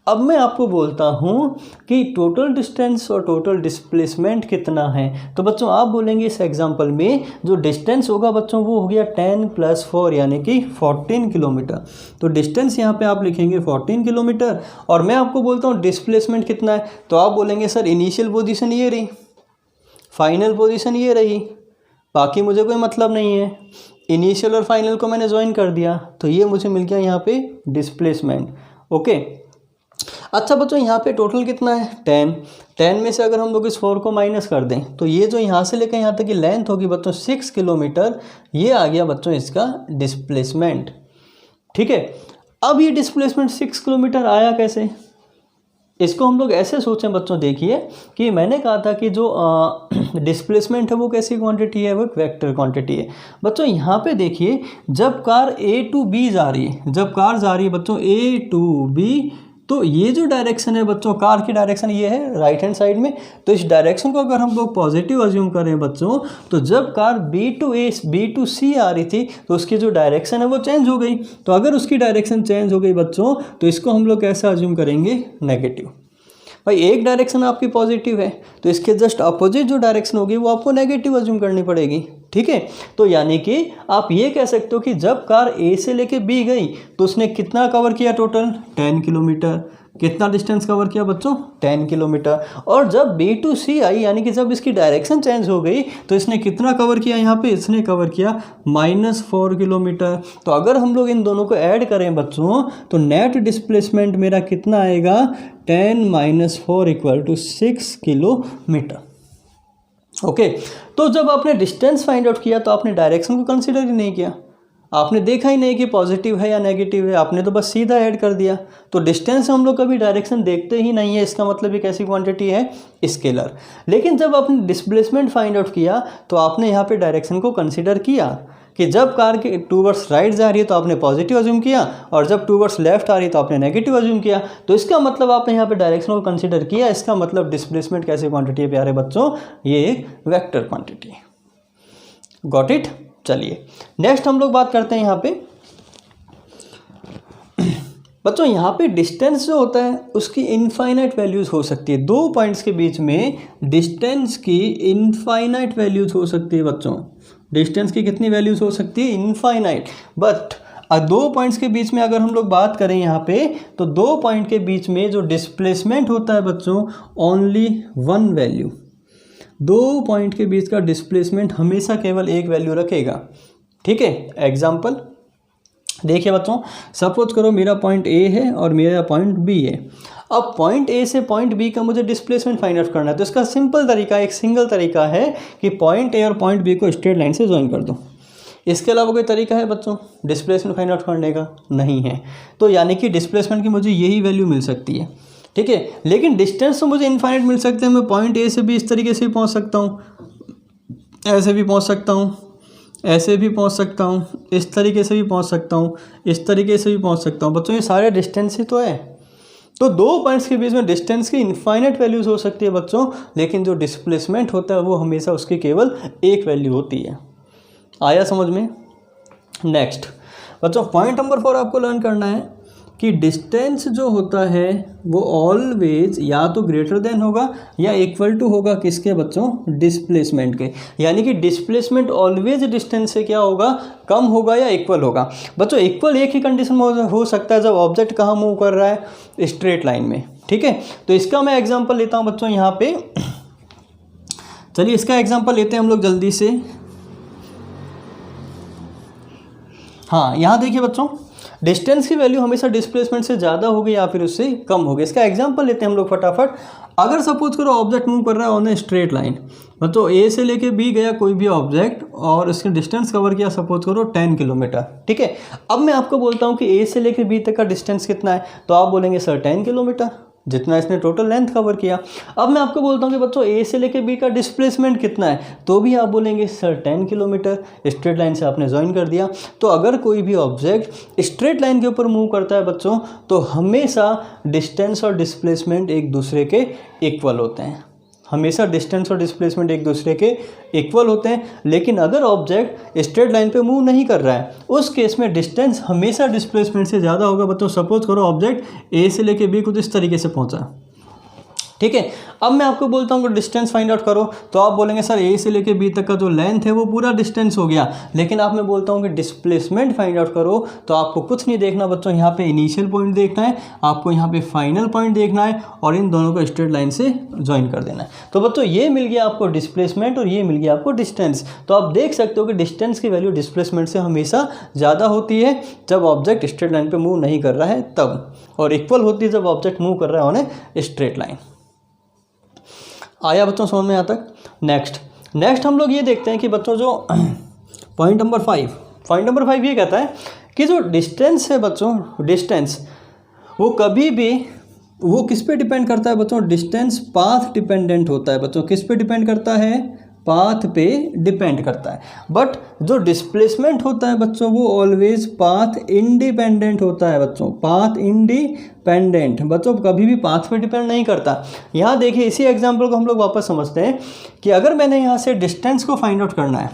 अब मैं आपको बोलता हूं कि टोटल डिस्टेंस और टोटल डिस्प्लेसमेंट कितना है, तो बच्चों आप बोलेंगे इस एग्जांपल में जो डिस्टेंस होगा बच्चों वो हो गया 10 + 4 यानी कि 14 किलोमीटर। तो डिस्टेंस यहाँ पे आप लिखेंगे 14 किलोमीटर, और मैं आपको बोलता हूँ डिस्प्लेसमेंट कितना है, तो आप बोलेंगे सर इनिशियल पोजीशन ये रही, फाइनल पोजीशन ये रही, बाकी मुझे कोई मतलब नहीं है। इनिशियल और फाइनल को मैंने ज्वाइन कर दिया तो ये मुझे मिल गया यहाँ पे डिस्प्लेसमेंट, ओके। अच्छा बच्चों यहाँ पे टोटल कितना है 10 में से अगर हम लोग इस 4 को माइनस कर दें तो ये जो यहाँ से लेकर यहाँ तक की लेंथ होगी बच्चों 6 किलोमीटर, ये आ गया बच्चों इसका डिस्प्लेसमेंट, ठीक है। अब ये डिस्प्लेसमेंट 6 किलोमीटर आया कैसे, इसको हम लोग ऐसे सोचें बच्चों, देखिए कि मैंने कहा था कि जो डिस्प्लेसमेंट है वो कैसी क्वांटिटी है, वो एक वेक्टर क्वांटिटी है। बच्चों यहाँ पे देखिए जब कार A to B जा रही है, जब कार जा रही है बच्चों A to B, तो ये जो डायरेक्शन है बच्चों, कार की डायरेक्शन ये है राइट हैंड साइड में, तो इस डायरेक्शन को अगर हम लोग पॉजिटिव अज्यूम करें बच्चों, तो जब car B to A B to C आ रही थी तो उसकी जो डायरेक्शन है वो चेंज हो गई। तो अगर उसकी डायरेक्शन चेंज हो गई बच्चों तो इसको हम लोग कैसा अज्यूम करेंगे, नेगेटिव। भाई एक डायरेक्शन आपकी पॉजिटिव है तो इसके जस्ट अपोजिट जो डायरेक्शन होगी वो आपको नेगेटिव अज्यूम करनी पड़ेगी, ठीक है। तो यानी कि आप ये कह सकते हो कि जब कार A से लेके B गई तो उसने कितना कवर किया, टोटल 10 किलोमीटर। कितना डिस्टेंस कवर किया बच्चों, 10 किलोमीटर। और जब B to C आई यानी कि जब इसकी डायरेक्शन चेंज हो गई तो इसने कितना कवर किया, यहाँ पे इसने कवर किया -4 किलोमीटर। तो अगर हम लोग इन दोनों को ऐड करें बच्चों तो नेट डिस्प्लेसमेंट मेरा कितना आएगा, 10 - 4 = 6 किलोमीटर, ओके। तो जब आपने डिस्टेंस फाइंड आउट किया तो आपने डायरेक्शन को कंसिडर ही नहीं किया, आपने देखा ही नहीं कि पॉजिटिव है या नेगेटिव है, आपने तो बस सीधा ऐड कर दिया। तो डिस्टेंस हम लोग कभी डायरेक्शन देखते ही नहीं है, इसका मतलब ये कैसी क्वांटिटी है, स्केलर। लेकिन जब आपने डिस्प्लेसमेंट फाइंड आउट किया तो आपने यहाँ पे डायरेक्शन को कंसिडर किया कि जब कार के टूवर्ड्स राइट जा रही है तो आपने पॉजिटिव अज्यूम किया, और जब टूवर्ड्स लेफ्ट आ रही है तो आपने नेगेटिव अज्यूम किया। तो इसका मतलब आपने यहाँ पे डायरेक्शन को कंसिडर किया। इसका मतलब डिस्प्लेसमेंट कैसी क्वांटिटी है प्यारे बच्चों, ये एक वेक्टर क्वांटिटी है। Got it. चलिए नेक्स्ट हम लोग बात करते हैं यहाँ पे बच्चों, यहाँ पे डिस्टेंस जो होता है उसकी इनफाइनाइट वैल्यूज़ हो सकती है। दो पॉइंट्स के बीच में डिस्टेंस की इनफाइनाइट वैल्यूज़ हो सकती है बच्चों। डिस्टेंस की कितनी वैल्यूज़ हो सकती है, इनफाइनाइट। बट दो पॉइंट्स के बीच में अगर हम लोग बात करें यहाँ पे, तो दो पॉइंट के बीच में जो डिस्प्लेसमेंट होता है बच्चों, ओनली वन वैल्यू। दो पॉइंट के बीच का डिस्प्लेसमेंट हमेशा केवल एक वैल्यू रखेगा। ठीक है, एग्जाम्पल देखिए बच्चों, सपोज करो मेरा पॉइंट ए है और मेरा पॉइंट बी है। अब पॉइंट ए से पॉइंट बी का मुझे डिस्प्लेसमेंट फाइंड आउट करना है। तो इसका सिंपल तरीका, एक सिंगल तरीका है कि पॉइंट ए और पॉइंट बी को स्ट्रेट लाइन से ज्वाइन कर दो। इसके अलावा कोई तरीका है बच्चों डिस्प्लेसमेंट फाइंड आउट करने का? नहीं है। तो यानी कि डिस्प्लेसमेंट की मुझे यही वैल्यू मिल सकती है। ठीक है, लेकिन डिस्टेंस तो मुझे इनफाइनाइट मिल सकते हैं। मैं पॉइंट ए से भी इस तरीके से भी पहुँच सकता हूँ, ऐसे भी पहुँच सकता हूँ, ऐसे भी पहुंच सकता हूं, इस तरीके से भी पहुंच सकता हूं, इस तरीके से भी पहुंच सकता हूं। बच्चों ये सारे डिस्टेंस ही तो है। तो दो पॉइंट्स के बीच में डिस्टेंस की इनफाइनाइट वैल्यूज़ हो सकती है बच्चों, लेकिन जो डिस्प्लेसमेंट होता है वो हमेशा उसकी केवल एक वैल्यू होती है। आया समझ में? नेक्स्ट बच्चों, पॉइंट नंबर 4 आपको लर्न करना है कि डिस्टेंस जो होता है वो ऑलवेज या तो ग्रेटर देन होगा या इक्वल टू होगा किसके बच्चों, डिस्प्लेसमेंट के। यानी कि डिस्प्लेसमेंट ऑलवेज डिस्टेंस से क्या होगा, कम होगा या इक्वल होगा। बच्चों इक्वल एक ही कंडीशन में हो सकता है, जब ऑब्जेक्ट कहाँ मूव कर रहा है, स्ट्रेट लाइन में। ठीक है, तो इसका मैं एग्जाम्पल लेता हूँ बच्चों यहाँ पे। चलिए इसका एग्जाम्पल लेते हैं हम लोग जल्दी से। हाँ यहाँ देखिए बच्चों, डिस्टेंस की वैल्यू हमेशा डिस्प्लेसमेंट से ज़्यादा होगी या फिर उससे कम होगी। इसका एग्जांपल लेते हैं हम लोग फटाफट। अगर सपोज करो ऑब्जेक्ट मूव कर रहा है ऑन ए स्ट्रेट लाइन, मतलब ए से लेके बी गया कोई भी ऑब्जेक्ट और इसके डिस्टेंस कवर किया सपोज करो 10 किलोमीटर। ठीक है, अब मैं आपको बोलता हूँ कि ए से लेके बी तक का डिस्टेंस कितना है, तो आप बोलेंगे सर 10 किलोमीटर, जितना इसने टोटल लेंथ कवर किया। अब मैं आपको बोलता हूँ कि बच्चों ए से लेके बी का डिस्प्लेसमेंट कितना है, तो भी आप बोलेंगे सर 10 किलोमीटर। स्ट्रेट लाइन से आपने ज्वाइन कर दिया। तो अगर कोई भी ऑब्जेक्ट स्ट्रेट लाइन के ऊपर मूव करता है बच्चों, तो हमेशा डिस्टेंस और डिस्प्लेसमेंट एक दूसरे के इक्वल होते हैं। हमेशा डिस्टेंस और डिस्प्लेसमेंट एक दूसरे के इक्वल होते हैं। लेकिन अगर ऑब्जेक्ट स्ट्रेट लाइन पे मूव नहीं कर रहा है, उस केस में डिस्टेंस हमेशा डिस्प्लेसमेंट से ज़्यादा होगा। बच्चों सपोज करो ऑब्जेक्ट ए से लेके बी को इस तरीके से पहुंचा। ठीक है, अब मैं आपको बोलता हूँ कि डिस्टेंस फाइंड आउट करो, तो आप बोलेंगे सर ए से लेके बी तक का जो लेंथ है वो पूरा डिस्टेंस हो गया। लेकिन आप मैं बोलता हूँ कि डिस्प्लेसमेंट फाइंड आउट करो, तो आपको कुछ नहीं देखना बच्चों, यहाँ पे इनिशियल पॉइंट देखना है, आपको यहाँ पे फाइनल पॉइंट देखना है और इन दोनों को स्ट्रेट लाइन से ज्वाइन कर देना है। तो बच्चों ये मिल गया आपको डिस्प्लेसमेंट और ये मिल गया आपको डिस्टेंस। तो आप देख सकते हो कि डिस्टेंस की वैल्यू डिस्प्लेसमेंट से हमेशा ज़्यादा होती है जब ऑब्जेक्ट स्ट्रेट लाइन पर मूव नहीं कर रहा है तब, और इक्वल होती है जब ऑब्जेक्ट मूव कर रहा है ऑन ए स्ट्रेट लाइन। आया बच्चों समझ में यहाँ तक? नेक्स्ट हम लोग ये देखते हैं कि बच्चों जो पॉइंट नंबर 5 ये कहता है कि जो डिस्टेंस है बच्चों, डिस्टेंस वो कभी भी वो किस पे डिपेंड करता है बच्चों, डिस्टेंस पाथ डिपेंडेंट होता है बच्चों। किस पे डिपेंड करता है, पाथ पे डिपेंड करता है। बट जो डिस्प्लेसमेंट होता है बच्चों वो ऑलवेज पाथ इंडिपेंडेंट होता है बच्चों। पाथ इंडिपेंडेंट बच्चों कभी भी पाथ पे डिपेंड नहीं करता। यहाँ देखिए इसी एग्जांपल को हम लोग वापस समझते हैं कि अगर मैंने यहाँ से डिस्टेंस को फाइंड आउट करना है,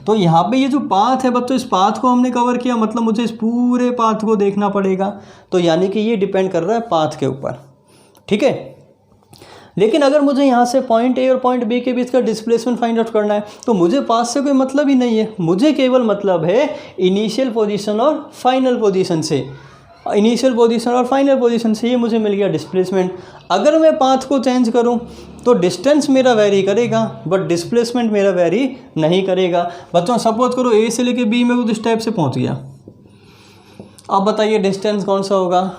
तो यहाँ पे ये जो पाथ है बच्चों, इस पाथ को हमने कवर किया, मतलब मुझे इस पूरे पाथ को देखना पड़ेगा। तो यानी कि ये डिपेंड कर रहा है पाथ के ऊपर। ठीक है, लेकिन अगर मुझे यहाँ से पॉइंट ए और पॉइंट बी के बीच का डिस्प्लेसमेंट फाइंड आउट करना है, तो मुझे पाथ से कोई मतलब ही नहीं है। मुझे केवल मतलब है इनिशियल पोजीशन और फाइनल पोजीशन से। इनिशियल पोजीशन और फाइनल पोजीशन से ये मुझे मिल गया डिस्प्लेसमेंट। अगर मैं पाथ को चेंज करूँ तो डिस्टेंस मेरा वेरी करेगा, बट डिस्प्लेसमेंट मेरा वेरी नहीं करेगा। बच्चों सपोज करो ए से लेके बी में कुछ इस टाइप से पहुँच गया। अब बताइए डिस्टेंस कौन सा होगा?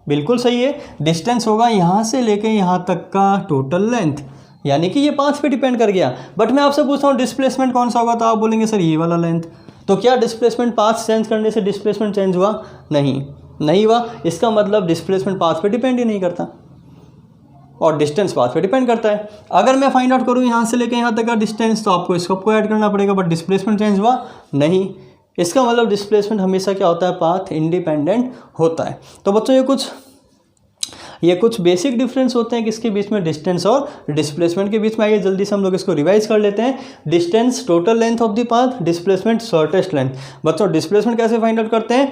बिल्कुल सही है, डिस्टेंस होगा यहाँ से लेके यहाँ तक का टोटल लेंथ, यानी कि ये पाथ पे डिपेंड कर गया। बट मैं आपसे पूछता हूँ डिस्प्लेसमेंट कौन सा होगा, तो आप बोलेंगे सर ये वाला लेंथ। तो क्या डिस्प्लेसमेंट पाथ चेंज करने से डिस्प्लेसमेंट चेंज हुआ? नहीं हुआ। इसका मतलब डिस्प्लेसमेंट पाथ पे डिपेंड ही नहीं करता और डिस्टेंस पाथ पे डिपेंड करता है। अगर मैं फाइंड आउट करूँ यहाँ से लेकर यहाँ तक का डिस्टेंस, तो आपको स्कोप को ऐड करना पड़ेगा, बट डिस्प्लेसमेंट चेंज हुआ नहीं। इसका मतलब डिस्प्लेसमेंट हमेशा क्या होता है? पाथ इंडिपेंडेंट होता है। तो बच्चों ये कुछ बेसिक डिफरेंस होते हैं किसके बीच में? डिस्टेंस और डिस्प्लेसमेंट के बीच में। आइए जल्दी से हम लोग इसको रिवाइज कर लेते हैं। Distance total length of the path, displacement shortest length. बच्चों डिस्प्लेसमेंट कैसे फाइंड आउट करते हैं?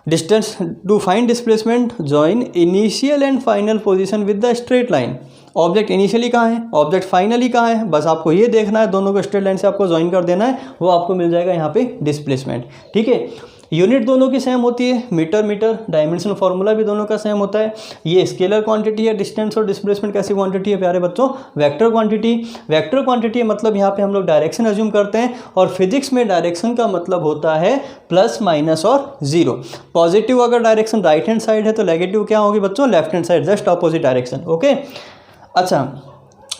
Distance to find displacement join initial and final position with the straight line. Object initially कहाँ है, ऑब्जेक्ट फाइनली कहाँ है, बस आपको ये देखना है, दोनों को स्ट्रेट लाइन से आपको ज्वाइन कर देना है, वो आपको मिल जाएगा यहाँ पे डिस्प्लेसमेंट। ठीक है, यूनिट दोनों की सेम होती है, मीटर, डायमेंशन फॉर्मूला भी दोनों का सेम होता है। ये स्केलर क्वांटिटी है, डिस्टेंस और डिस्प्लेसमेंट कैसी क्वांटिटी है प्यारे बच्चों? Vector quantity. वेक्टर क्वांटिटी मतलब यहाँ पे हम लोग डायरेक्शन अज्यूम करते हैं, और फिजिक्स में डायरेक्शन का मतलब होता है प्लस, माइनस और जीरो। पॉजिटिव अगर डायरेक्शन राइट हैंड साइड है तो नेगेटिव क्या होगी बच्चों? Left hand side, just opposite direction. Okay, अच्छा,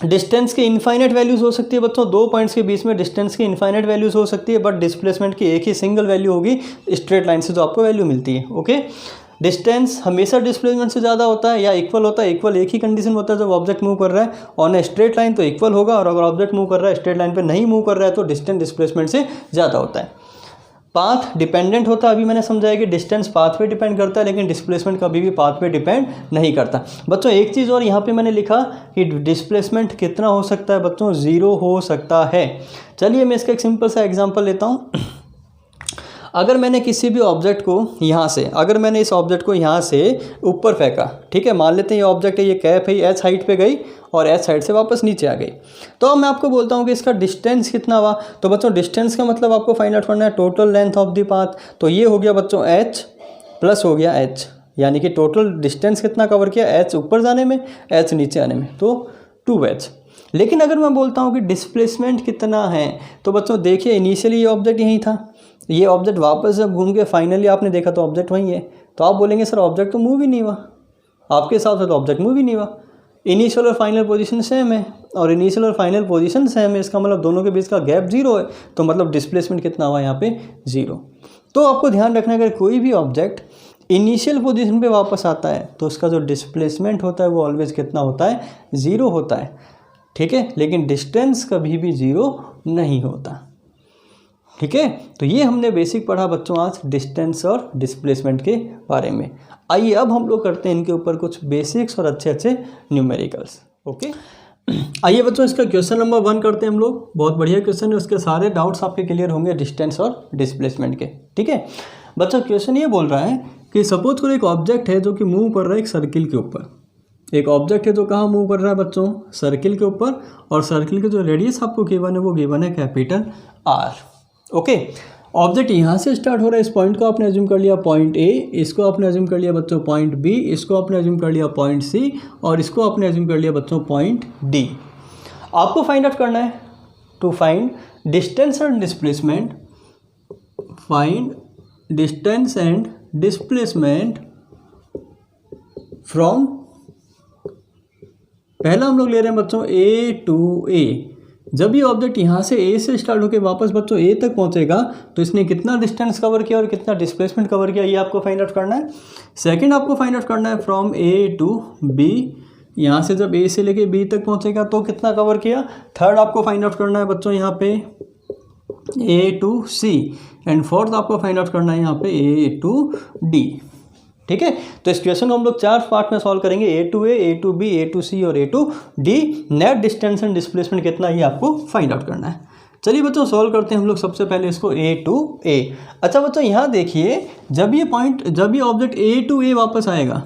डिस्टेंस की इनफाइनाइट वैल्यूज़ हो सकती है बच्चों, दो पॉइंट्स के बीच में डिस्टेंस की इनफाइनाइट वैल्यूज़ हो सकती है, बट डिस्प्लेसमेंट की एक ही सिंगल वैल्यू होगी स्ट्रेट लाइन से जो आपको वैल्यू मिलती है। ओके, डिस्टेंस हमेशा डिस्प्लेसमेंट से ज़्यादा होता है या इक्वल होता है? इक्वल एक ही कंडीशन होता है, जब ऑब्जेक्ट मूव कर रहा है ऑन ए स्ट्रेट लाइन तो इक्वल होगा, और अगर ऑब्जेक्ट मूव कर रहा है स्ट्रेट लाइन पर नहीं मूव कर रहा है तो डिस्टेंस डिस्प्लेसमेंट से ज़्यादा होता है। पाथ डिपेंडेंट होता है, अभी मैंने समझाया कि डिस्टेंस पाथ पे डिपेंड करता है, लेकिन डिस्प्लेसमेंट कभी भी पाथ पे डिपेंड नहीं करता। बच्चों एक चीज़ और यहाँ पे मैंने लिखा कि डिस्प्लेसमेंट कितना हो सकता है बच्चों? 0 हो सकता है। चलिए मैं इसका एक सिंपल सा एग्जांपल लेता हूँ। अगर मैंने किसी भी ऑब्जेक्ट को यहाँ से, अगर मैंने इस ऑब्जेक्ट को यहाँ से ऊपर फेंका, ठीक है, मान लेते हैं ये ऑब्जेक्ट है, ये कैप है, एच हाइट पे गई और एच साइड से वापस नीचे आ गई, तो अब मैं आपको बोलता हूँ कि इसका डिस्टेंस कितना हुआ। तो बच्चों डिस्टेंस का मतलब आपको फाइंड आउट करना है total length of the path. तो ये हो गया बच्चों एच प्लस हो गया एच, यानी कि टोटल डिस्टेंस कितना कवर किया? एच ऊपर जाने में, एच नीचे आने में, तो 2h। लेकिन अगर मैं बोलता हूँ कि डिस्प्लेसमेंट कितना है, तो बच्चों देखिए इनिशियली ये ऑब्जेक्ट यहीं था, ये ऑब्जेक्ट वापस जब घूम के फाइनली आपने देखा तो ऑब्जेक्ट वहीं है, तो आप बोलेंगे सर ऑब्जेक्ट तो मूव ही नहीं हुआ, आपके हिसाब से तो ऑब्जेक्ट मूव ही नहीं हुआ। इनिशियल और फाइनल पोजीशन सेम है, और इनिशियल और फाइनल पोजीशन सेम है, इसका मतलब दोनों के बीच का गैप 0 है, तो मतलब डिस्प्लेसमेंट कितना हुआ यहाँ पे? 0। तो आपको ध्यान रखना है अगर कोई भी ऑब्जेक्ट इनिशियल पोजीशन पे वापस आता है तो उसका जो डिस्प्लेसमेंट होता है वो ऑलवेज कितना होता है? 0 होता है। ठीक है, लेकिन डिस्टेंस कभी भी 0 नहीं होता। ठीक है, तो ये हमने बेसिक पढ़ा बच्चों आज डिस्टेंस और डिस्प्लेसमेंट के बारे में। आइए अब हम लोग करते हैं इनके ऊपर कुछ बेसिक्स और अच्छे न्यूमेरिकल्स। ओके, आइए बच्चों इसका क्वेश्चन नंबर 1 करते हैं हम लोग। बहुत बढ़िया क्वेश्चन है, उसके सारे डाउट्स आपके क्लियर होंगे डिस्टेंस और डिस्प्लेसमेंट के। ठीक है बच्चों, क्वेश्चन ये बोल रहा है कि सपोज करो एक ऑब्जेक्ट है जो कि मूव कर रहा है एक सर्किल के ऊपर। एक ऑब्जेक्ट है जो कहाँ मूव कर रहा है बच्चों? सर्किल के ऊपर, और सर्किल के जो रेडियस आपको गिवन है वो गिवन है कैपिटल R। ओके, ऑब्जेक्ट यहाँ से स्टार्ट हो रहा है, इस पॉइंट को आपने अज्यूम कर लिया पॉइंट A, इसको आपने अज्यूम कर लिया बच्चों पॉइंट B, इसको आपने अज्यूम कर लिया पॉइंट C, और इसको आपने अज्यूम कर लिया बच्चों पॉइंट D। आपको फाइंड आउट करना है to find distance and displacement, find distance and displacement from, पहला हम लोग ले रहे हैं बच्चों A to A। जब ये ऑब्जेक्ट यहाँ से A से स्टार्ट होकर वापस बच्चों A तक पहुँचेगा तो इसने कितना डिस्टेंस कवर किया और कितना डिस्प्लेसमेंट कवर किया, ये आपको फाइंड आउट करना है। सेकंड आपको फाइंड आउट करना है फ्रॉम A to B, यहाँ से जब A से लेके B तक पहुँचेगा तो कितना कवर किया। थर्ड आपको फाइंड आउट करना है बच्चों यहाँ पे A to C, and fourth आपको फाइंड आउट करना है यहाँ पे A to D। ठीक है, तो इस क्वेश्चन को हम लोग 4 पार्ट में सॉल्व करेंगे, A to A, A to B, A to C और A to D। Net distance and displacement कितना ही आपको फाइंड आउट करना है। चलिए बच्चों सॉल्व करते हैं हम लोग सबसे पहले इसको A to A। अच्छा बच्चों यहाँ देखिए, जब ये ऑब्जेक्ट A to A वापस आएगा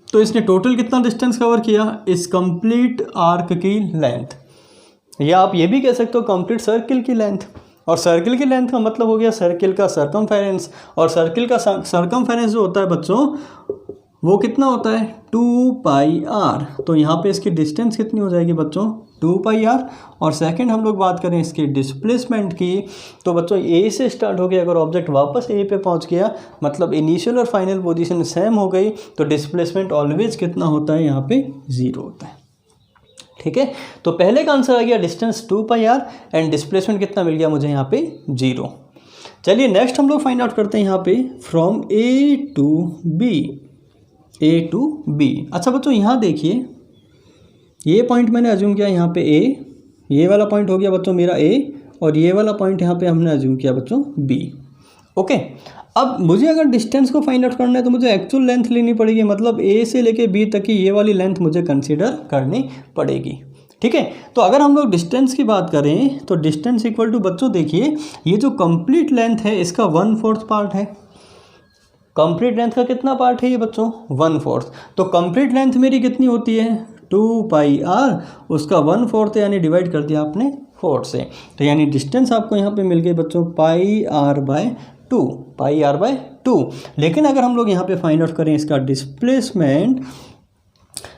तो इसने टोटल कितना डिस्टेंस कवर किया? इस कंप्लीट आर्क की लेंथ, या आप ये भी कह सकते हो कंप्लीट सर्किल की लेंथ। और सर्किल की लेंथ का मतलब हो गया सर्किल का सरकमफेरेंस, और सर्किल का सरकमफेरेंस जो होता है बच्चों वो कितना होता है? 2πr। तो यहाँ पे इसकी डिस्टेंस कितनी हो जाएगी बच्चों? 2πr। और सेकंड हम लोग बात करें इसकी डिस्प्लेसमेंट की, तो बच्चों A से स्टार्ट हो गया, अगर ऑब्जेक्ट वापस A पे पहुँच गया मतलब इनिशियल और फाइनल पोजीशन सेम हो गई, तो डिस्प्लेसमेंट ऑलवेज कितना होता है? यहाँ पे 0 होता है। ठीक है, तो पहले का आंसर आ गया डिस्टेंस 2πr एंड डिस्प्लेसमेंट कितना मिल गया मुझे यहाँ पे? 0। चलिए नेक्स्ट हम लोग फाइंड आउट करते हैं यहाँ पे फ्रॉम ए टू बी। अच्छा बच्चों यहाँ देखिए, ये पॉइंट मैंने अज्यूम किया यहाँ पे ए, ये वाला पॉइंट हो गया बच्चों मेरा ए, और ये वाला पॉइंट यहाँ पे हमने अज्यूम किया बच्चों बी। ओके, अब मुझे अगर डिस्टेंस को फाइंड आउट करना है तो मुझे एक्चुअल लेंथ लेनी पड़ेगी, मतलब ए से लेके बी तक की ये वाली लेंथ मुझे कंसीडर करनी पड़ेगी। ठीक है, तो अगर हम लोग डिस्टेंस की बात करें तो डिस्टेंस इक्वल टू बच्चों देखिए, ये जो कंप्लीट लेंथ है इसका 1/4 पार्ट है। कंप्लीट लेंथ का कितना पार्ट है ये बच्चों? 1/4। तो कंप्लीट लेंथ मेरी कितनी होती है? 2πr, उसका 1/4 यानी डिवाइड कर दिया आपने 4 से, तो यानी डिस्टेंस आपको यहाँ पे मिल गई बच्चों πr/2। लेकिन अगर हम लोग यहाँ पे फाइंड आउट करें इसका डिस्प्लेसमेंट,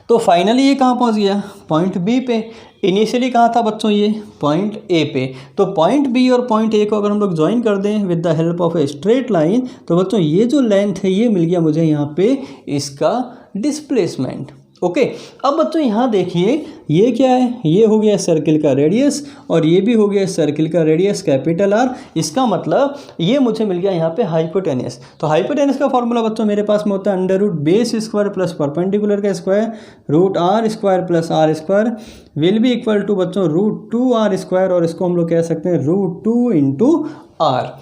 तो फाइनली ये कहाँ पहुँच गया? पॉइंट बी पे। इनिशियली कहाँ था बच्चों? ये पॉइंट ए पे। तो पॉइंट बी और पॉइंट ए को अगर हम लोग ज्वाइन कर दें with the help of a straight line, तो बच्चों ये जो लेंथ है ये मिल गया मुझे यहाँ पे इसका डिस्प्लेसमेंट। ओके, अब बच्चों यहाँ देखिए, ये क्या है? ये हो गया सर्किल का रेडियस, और ये भी हो गया सर्किल का रेडियस कैपिटल आर। इसका मतलब ये मुझे मिल गया यहाँ पे हाइपोटेनस। तो हाइपोटेनस का फॉर्मूला बच्चों मेरे पास में होता है under root base square plus perpendicular का square root R square plus R square will be equal to बच्चों रूट 2r स्क्वायर, और इसको हम लोग कह सकते हैं root 2 into R.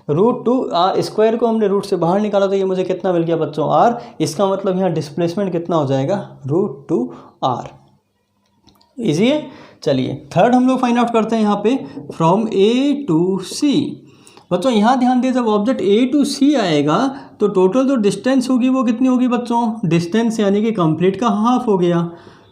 Root 2r square को हमने रूट से बाहर निकाला तो ये मुझे कितना मिल गया बच्चों? r। इसका मतलब यहाँ डिस्प्लेसमेंट कितना हो जाएगा? Root 2r। इजी है। चलिए थर्ड हम लोग फाइंड आउट करते हैं यहाँ पे फ्रॉम ए टू सी। बच्चों यहाँ ध्यान दें, जब ऑब्जेक्ट ए टू सी आएगा तो टोटल जो डिस्टेंस होगी वो कितनी होगी बच्चों? डिस्टेंस यानी कि कंप्लीट का हाफ हो गया।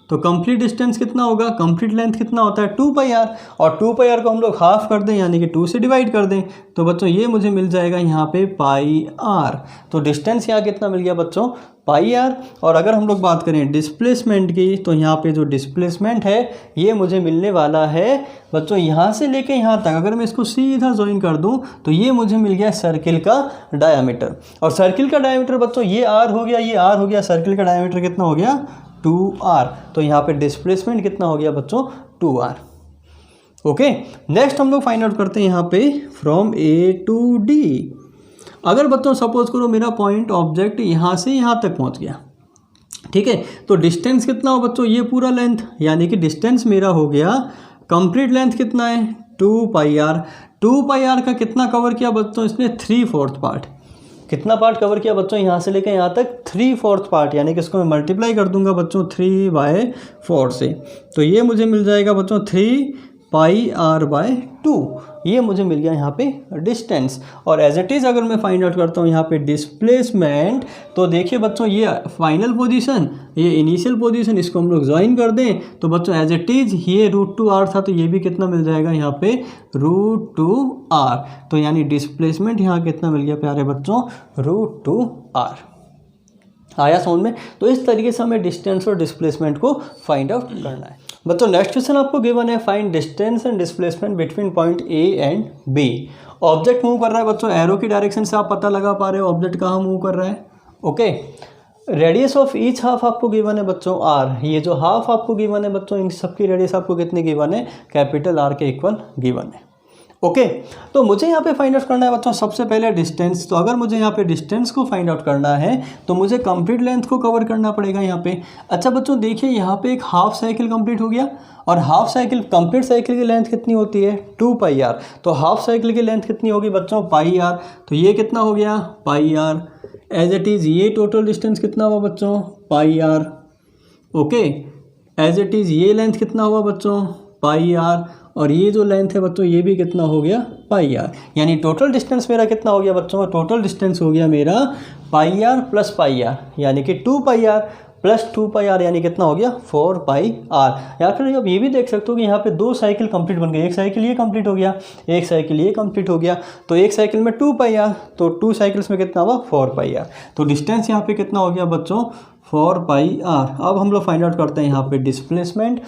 तो कंप्लीट डिस्टेंस कितना होगा? कंप्लीट लेंथ कितना होता है? 2πr, और 2πr को हम लोग हाफ कर दें यानी कि 2 से डिवाइड कर दें, तो बच्चों ये मुझे मिल जाएगा यहाँ पे πr। तो डिस्टेंस यहाँ कितना मिल गया बच्चों? πr। और अगर हम लोग बात करें डिस्प्लेसमेंट की, तो यहाँ पे जो डिस्प्लेसमेंट है ये मुझे मिलने वाला है बच्चों यहाँ से लेके यहाँ तक। अगर मैं इसको सीधा ज्वाइन कर दूँ तो ये मुझे मिल गया सर्किल का डायामीटर, और सर्किल का डायामीटर बच्चों ये r हो गया, ये r हो गया, सर्किल का डायामीटर कितना हो गया? 2r। तो यहाँ पे डिस्प्लेसमेंट कितना हो गया बच्चों? 2r। ओके, नेक्स्ट हम लोग फाइंड आउट करते हैं यहाँ पे फ्रॉम ए टू डी। अगर बच्चों सपोज करो मेरा पॉइंट ऑब्जेक्ट यहाँ से यहाँ तक पहुँच गया, ठीक है, तो डिस्टेंस कितना हो बच्चों? ये पूरा लेंथ, यानी कि डिस्टेंस मेरा हो गया, कंप्लीट लेंथ कितना है? 2πr। 2πr का कितना कवर किया बच्चों इसने? 3/4 पार्ट। कितना पार्ट कवर किया बच्चों यहाँ से लेकर यहाँ तक? 3/4 पार्ट, यानी कि इसको मैं मल्टीप्लाई कर दूंगा बच्चों 3/4 से, तो ये मुझे मिल जाएगा बच्चों 3πr/2। ये मुझे मिल गया यहाँ पे डिस्टेंस। और एज इट इज़ अगर मैं फाइंड आउट करता हूँ यहाँ पे डिस्प्लेसमेंट, तो देखिए बच्चों ये फाइनल पोजीशन, ये इनिशियल पोजीशन, इसको हम लोग ज्वाइन कर दें तो बच्चों एज इट इज़ ये रूट 2r था, तो ये भी कितना मिल जाएगा यहाँ पे? Root 2r। तो यानी डिस्प्लेसमेंट यहाँ कितना मिल गया प्यारे बच्चों? Root 2r। आया समझ में? तो इस तरीके से हमें डिस्टेंस और डिस्प्लेसमेंट को फाइंड आउट करना है। बच्चों नेक्स्ट क्वेश्चन आपको गिवन है, find distance and displacement between point A and B. Object move कर रहा है बच्चों, एरो की डायरेक्शन से आप पता लगा पा रहे हो ऑब्जेक्ट कहाँ मूव कर रहा है। Okay, radius of each half आपको गिवन है बच्चों r। ये जो हाफ आपको गिवन है बच्चों, इन सबकी रेडियस आपको कितनी गिवन है? कैपिटल R के इक्वल गिवन है। ओके, तो मुझे यहाँ पे फाइंड आउट करना है बच्चों सबसे पहले डिस्टेंस। तो अगर मुझे यहाँ पे डिस्टेंस को फाइंड आउट करना है तो मुझे कंप्लीट लेंथ को कवर करना पड़ेगा यहाँ पे। अच्छा बच्चों देखिए, यहाँ पे एक हाफ साइकिल कंप्लीट हो गया, और हाफ साइकिल, कंप्लीट साइकिल की लेंथ कितनी होती है? 2πr। तो हाफ साइकिल की लेंथ कितनी होगी बच्चों? πr। तो ये कितना हो गया? πr। एज इट इज़ ये टोटल डिस्टेंस कितना हुआ बच्चों? πr। Okay, as it is ये लेंथ कितना हुआ बच्चों? πr। और ये जो लेंथ है बच्चों ये भी कितना हो गया? πr। यानी टोटल डिस्टेंस मेरा कितना हो गया बच्चों? टोटल डिस्टेंस हो गया मेरा πr प्लस πr, यानी कि 2πr प्लस 2πr, यानी कितना हो गया? 4πr। या फिर अब ये भी देख सकते हो कि यहाँ पे 2 साइकिल कंप्लीट बन गई। एक साइकिल ये कंप्लीट हो गया, एक साइकिल ये कंप्लीट हो गया, तो एक साइकिल में 2πr, तो 2 साइकिल्स में कितना हुआ? 4πr। तो डिस्टेंस यहाँ पे कितना हो गया बच्चों? 4πr। अब हम लोग फाइंड आउट करते हैं यहाँ पे डिस्प्लेसमेंट।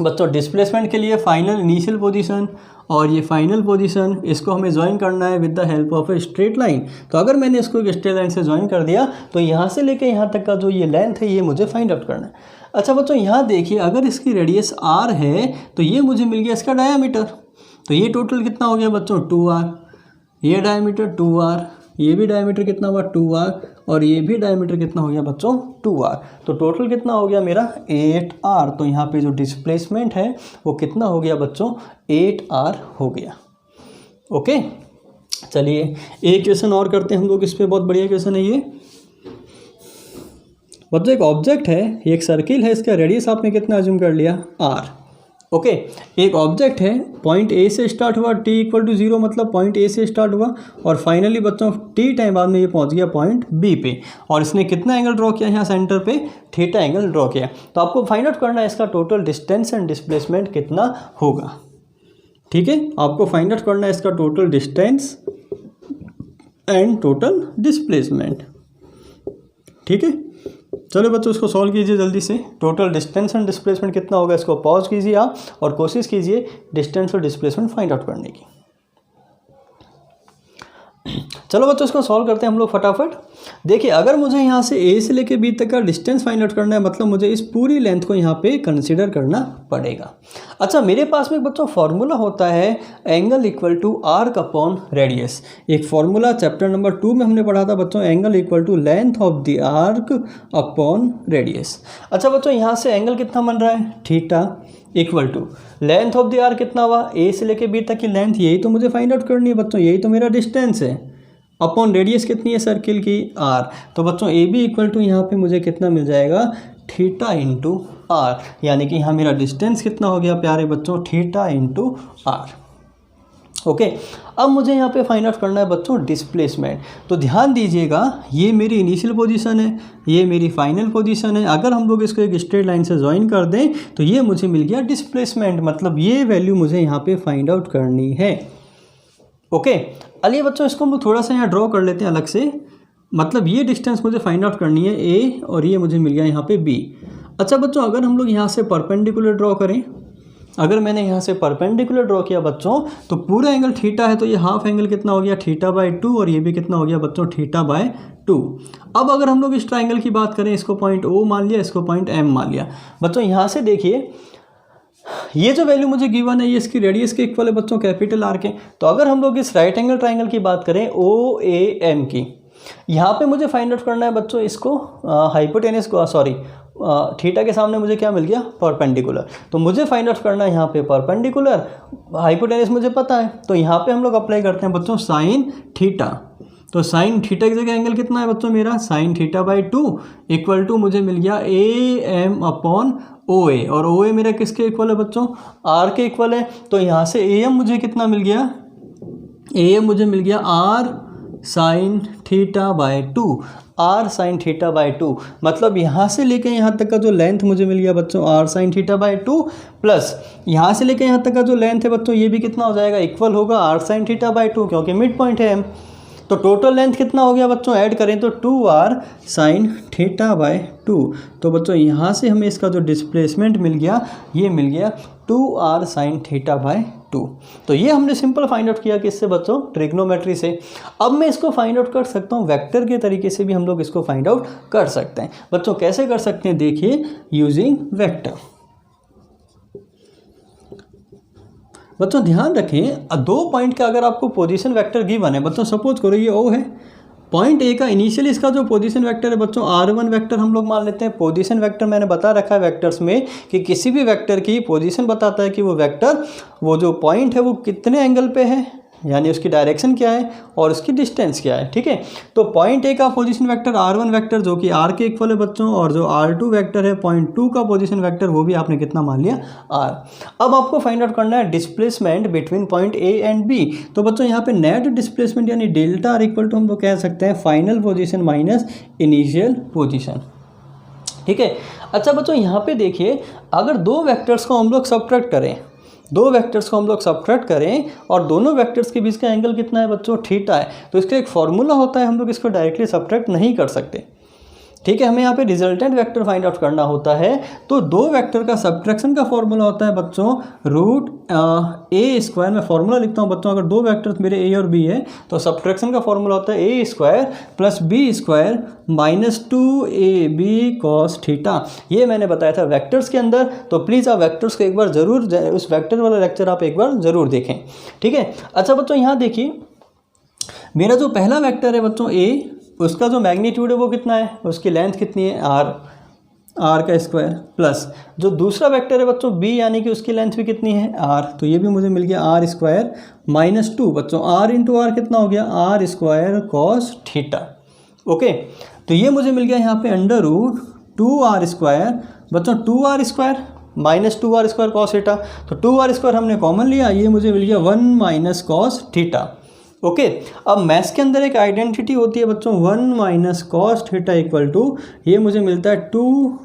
बच्चों डिस्प्लेसमेंट के लिए फाइनल इनिशियल पोजीशन और ये फाइनल पोजीशन, इसको हमें ज्वाइन करना है with the help of a straight line. तो अगर मैंने इसको एक स्ट्रेट लाइन से ज्वाइन कर दिया तो यहाँ से लेके यहाँ तक का जो ये लेंथ है ये मुझे फाइंड आउट करना है। अच्छा बच्चों यहाँ देखिए, अगर इसकी रेडियस r है तो ये मुझे मिल गया इसका डायामीटर। तो ये टोटल कितना हो गया बच्चों? 2r। ये डायमीटर 2r, ये भी डायमीटर कितना हुआ 2r, और ये भी डायमीटर कितना हो गया बच्चों 2r। तो टोटल कितना हो गया मेरा 8r। तो यहाँ पे जो डिस्प्लेसमेंट है वो कितना हो गया बच्चों 8r हो गया। ओके, चलिए एक क्वेश्चन और करते हैं हम लोग इस पे, बहुत बढ़िया क्वेश्चन है ये बच्चों। एक ऑब्जेक्ट है, एक सर्किल है, इसका रेडियस आपने कितना अज्यूम कर लिया r। ओके, एक ऑब्जेक्ट है, पॉइंट ए से स्टार्ट हुआ, t = 0 मतलब पॉइंट ए से स्टार्ट हुआ, और फाइनली बच्चों t टाइम बाद में ये पहुंच गया पॉइंट बी पे, और इसने कितना एंगल ड्रॉ किया यहाँ सेंटर पे, थीटा एंगल ड्रॉ किया। तो आपको फाइंड आउट करना है इसका टोटल डिस्टेंस एंड डिस्प्लेसमेंट कितना होगा। ठीक है, आपको फाइंड आउट करना है इसका total distance and total displacement. ठीक है, चलो बच्चों इसको सॉल्व कीजिए जल्दी से। टोटल डिस्टेंस एंड डिस्प्लेसमेंट कितना होगा, इसको पॉज कीजिए आप और कोशिश कीजिए डिस्टेंस और डिस्प्लेसमेंट फाइंड आउट करने की। चलो बच्चों इसको सॉल्व करते हैं हम लोग फटाफट। देखिए, अगर मुझे यहाँ से ए से लेके बी तक का डिस्टेंस फाइंड आउट करना है, मतलब मुझे इस पूरी लेंथ को यहाँ पे कंसीडर करना पड़ेगा। अच्छा, मेरे पास में बच्चों फॉर्मूला होता है एंगल = आर्क अपॉन रेडियस। एक फॉर्मूला चैप्टर नंबर 2 में हमने पढ़ा था बच्चों, angle = length of the arc upon radius. अच्छा बच्चों, यहाँ से एंगल कितना बन रहा है theta = length of the arc कितना हुआ, ए से लेके बी तक की लेंथ, यही तो मुझे फाइंड आउट करनी है बच्चों, यही तो मेरा डिस्टेंस है, अपॉन रेडियस कितनी है सर्किल की r। तो बच्चों ए बी = यहाँ पे मुझे कितना मिल जाएगा थीटा × r, यानी कि यहाँ मेरा डिस्टेंस कितना हो गया प्यारे बच्चों थीटा × r। ओके, अब मुझे यहाँ पे फाइंड आउट करना है बच्चों डिस्प्लेसमेंट। तो ध्यान दीजिएगा, ये मेरी इनिशियल पोजीशन है, ये मेरी फाइनल पोजीशन है। अगर हम लोग इसको एक स्ट्रेट लाइन से ज्वाइन कर दें तो ये मुझे मिल गया डिस्प्लेसमेंट, मतलब ये वैल्यू मुझे यहाँ पे फाइंड आउट करनी है। ओके, अलिए बच्चों इसको हम लोग थोड़ा सा यहाँ ड्रॉ कर लेते हैं अलग से, मतलब ये डिस्टेंस मुझे फाइंड आउट करनी है ए, और ये मुझे मिल गया यहाँ पे बी। अच्छा बच्चों, अगर हम लोग यहाँ से परपेंडिकुलर ड्रॉ करें, अगर मैंने यहाँ से परपेंडिकुलर ड्रॉ किया बच्चों, तो पूरा एंगल थीटा है, तो ये हाफ एंगल कितना हो गया θ/2, और ये भी कितना हो गया बच्चों θ/2। अब अगर हम लोग इस ट्राइंगल की बात करें, इसको पॉइंट O मान लिया, इसको पॉइंट M मान लिया। बच्चों यहाँ से देखिए, ये जो वैल्यू मुझे गिवन है ये इसकी रेडियस के इक्वल है बच्चों, कैपिटल आर के। तो अगर हम लोग इस राइट एंगल ट्राइंगल की बात करें OAM की, यहाँ पे मुझे फाइंड आउट करना है बच्चों इसको हाइपोटेनस को, सॉरी थीटा के सामने मुझे क्या मिल गया परपेंडिकुलर। तो मुझे फाइंड आउट करना है यहाँ पे परपेंडिकुलर, हाइपोटेनस मुझे पता है, तो यहाँ पे हम लोग अप्लाई करते हैं बच्चों साइन थीटा। तो साइन थीटा की जगह एंगल कितना है बच्चों मेरा साइन θ/2 = मुझे मिल गया AM अपॉन OA, और OA मेरा किसके इक्वल है बच्चों R के इक्वल है। तो यहाँ से AM मुझे कितना मिल गया, AM मुझे मिल गया R sin θ/2, R sin θ/2, मतलब यहाँ से लेके यहाँ तक का जो लेंथ मुझे मिल गया बच्चों R sin θ/2, प्लस यहाँ से लेके यहाँ तक का जो लेंथ है बच्चों ये भी कितना हो जाएगा, इक्वल होगा R sin θ/2, क्योंकि मिड पॉइंट है M। तो टोटल लेंथ कितना हो गया बच्चों, ऐड करें तो 2R sin θ/2। तो बच्चों यहाँ से हमें इसका जो डिस्प्लेसमेंट मिल गया, ये मिल गया 2R sin θ/2। तो ये हमने सिंपल फाइंड आउट किया किससे बच्चों, ट्रिग्नोमेट्री से। अब मैं इसको फाइंड आउट कर सकता हूँ वेक्टर के तरीके से भी, हम लोग इसको फाइंड आउट कर सकते हैं। बच्चों कैसे कर सकते हैं, देखिए यूजिंग वेक्टर। बच्चों ध्यान रखें, दो पॉइंट का अगर आपको पोजीशन वेक्टर गिवन है बच्चों, सपोज करो ये O है, पॉइंट ए का इनिशियल इसका जो पोजीशन वेक्टर है बच्चों R1 वेक्टर हम लोग मान लेते हैं। पोजीशन वेक्टर मैंने बता रखा है वेक्टर्स में कि किसी भी वेक्टर की पोजीशन बताता है कि वो वेक्टर, वो जो पॉइंट है वो कितने एंगल पे है, यानी उसकी डायरेक्शन क्या है और उसकी डिस्टेंस क्या है। ठीक है, तो पॉइंट ए का पोजीशन वेक्टर R1 वेक्टर जो कि R के इक्वल है बच्चों, और जो R2 वेक्टर है पॉइंट 2 का पोजीशन वेक्टर वो भी आपने कितना मान लिया R। अब आपको फाइंड आउट करना है displacement between point A and B. तो बच्चों यहाँ पे नेट डिस्प्लेसमेंट यानी डेल्टा R = हम लोग कह सकते हैं final position minus initial position. ठीक है, अच्छा बच्चों यहाँ पे देखिए, अगर दो वेक्टर्स को हम लोग सब्ट्रैक्ट करें, दो वेक्टर्स को हम लोग सब्ट्रैक्ट करें और दोनों वेक्टर्स के बीच का एंगल कितना है बच्चों थीटा है, तो इसका एक फॉर्मूला होता है, हम लोग इसको डायरेक्टली सब्ट्रैक्ट नहीं कर सकते। ठीक है, हमें यहाँ पे रिजल्टेंट वेक्टर फाइंड आउट करना होता है। तो दो वेक्टर का सब्ट्रैक्शन का फॉर्मूला होता है बच्चों √a²। मैं फॉर्मूला लिखता हूँ बच्चों, अगर दो वेक्टर्स मेरे a और b है तो सब्ट्रैक्शन का फॉर्मूला होता है a² + b² - 2ab cos theta. ये मैंने बताया था वेक्टर्स के अंदर, तो प्लीज़ आप वेक्टर्स को एक बार ज़रूर, उस वेक्टर वाला लेक्चर आप एक बार ज़रूर देखें। ठीक है, अच्छा बच्चों यहाँ देखिए, मेरा जो पहला वेक्टर है बच्चों ए, उसका जो मैग्नीट्यूड है वो कितना है, उसकी लेंथ कितनी है आर का स्क्वायर, प्लस जो दूसरा वेक्टर है बच्चों बी यानी कि उसकी लेंथ भी कितनी है आर, तो ये भी मुझे मिल गया आर स्क्वायर माइनस 2 बच्चों, आर इंटू आर कितना हो गया R square cos theta. Okay, तो ये मुझे मिल गया यहाँ पे अंडर रूट 2r स्क्वायर बच्चों, 2r square minus 2r square cos theta, तो 2r स्क्वायर हमने कॉमन लिया, ये मुझे मिल गया 1 माइनस कॉस थीटा। ओके, अब मैथ्स के अंदर एक आइडेंटिटी होती है बच्चों 1 minus cos theta equal to, ये मुझे मिलता है 2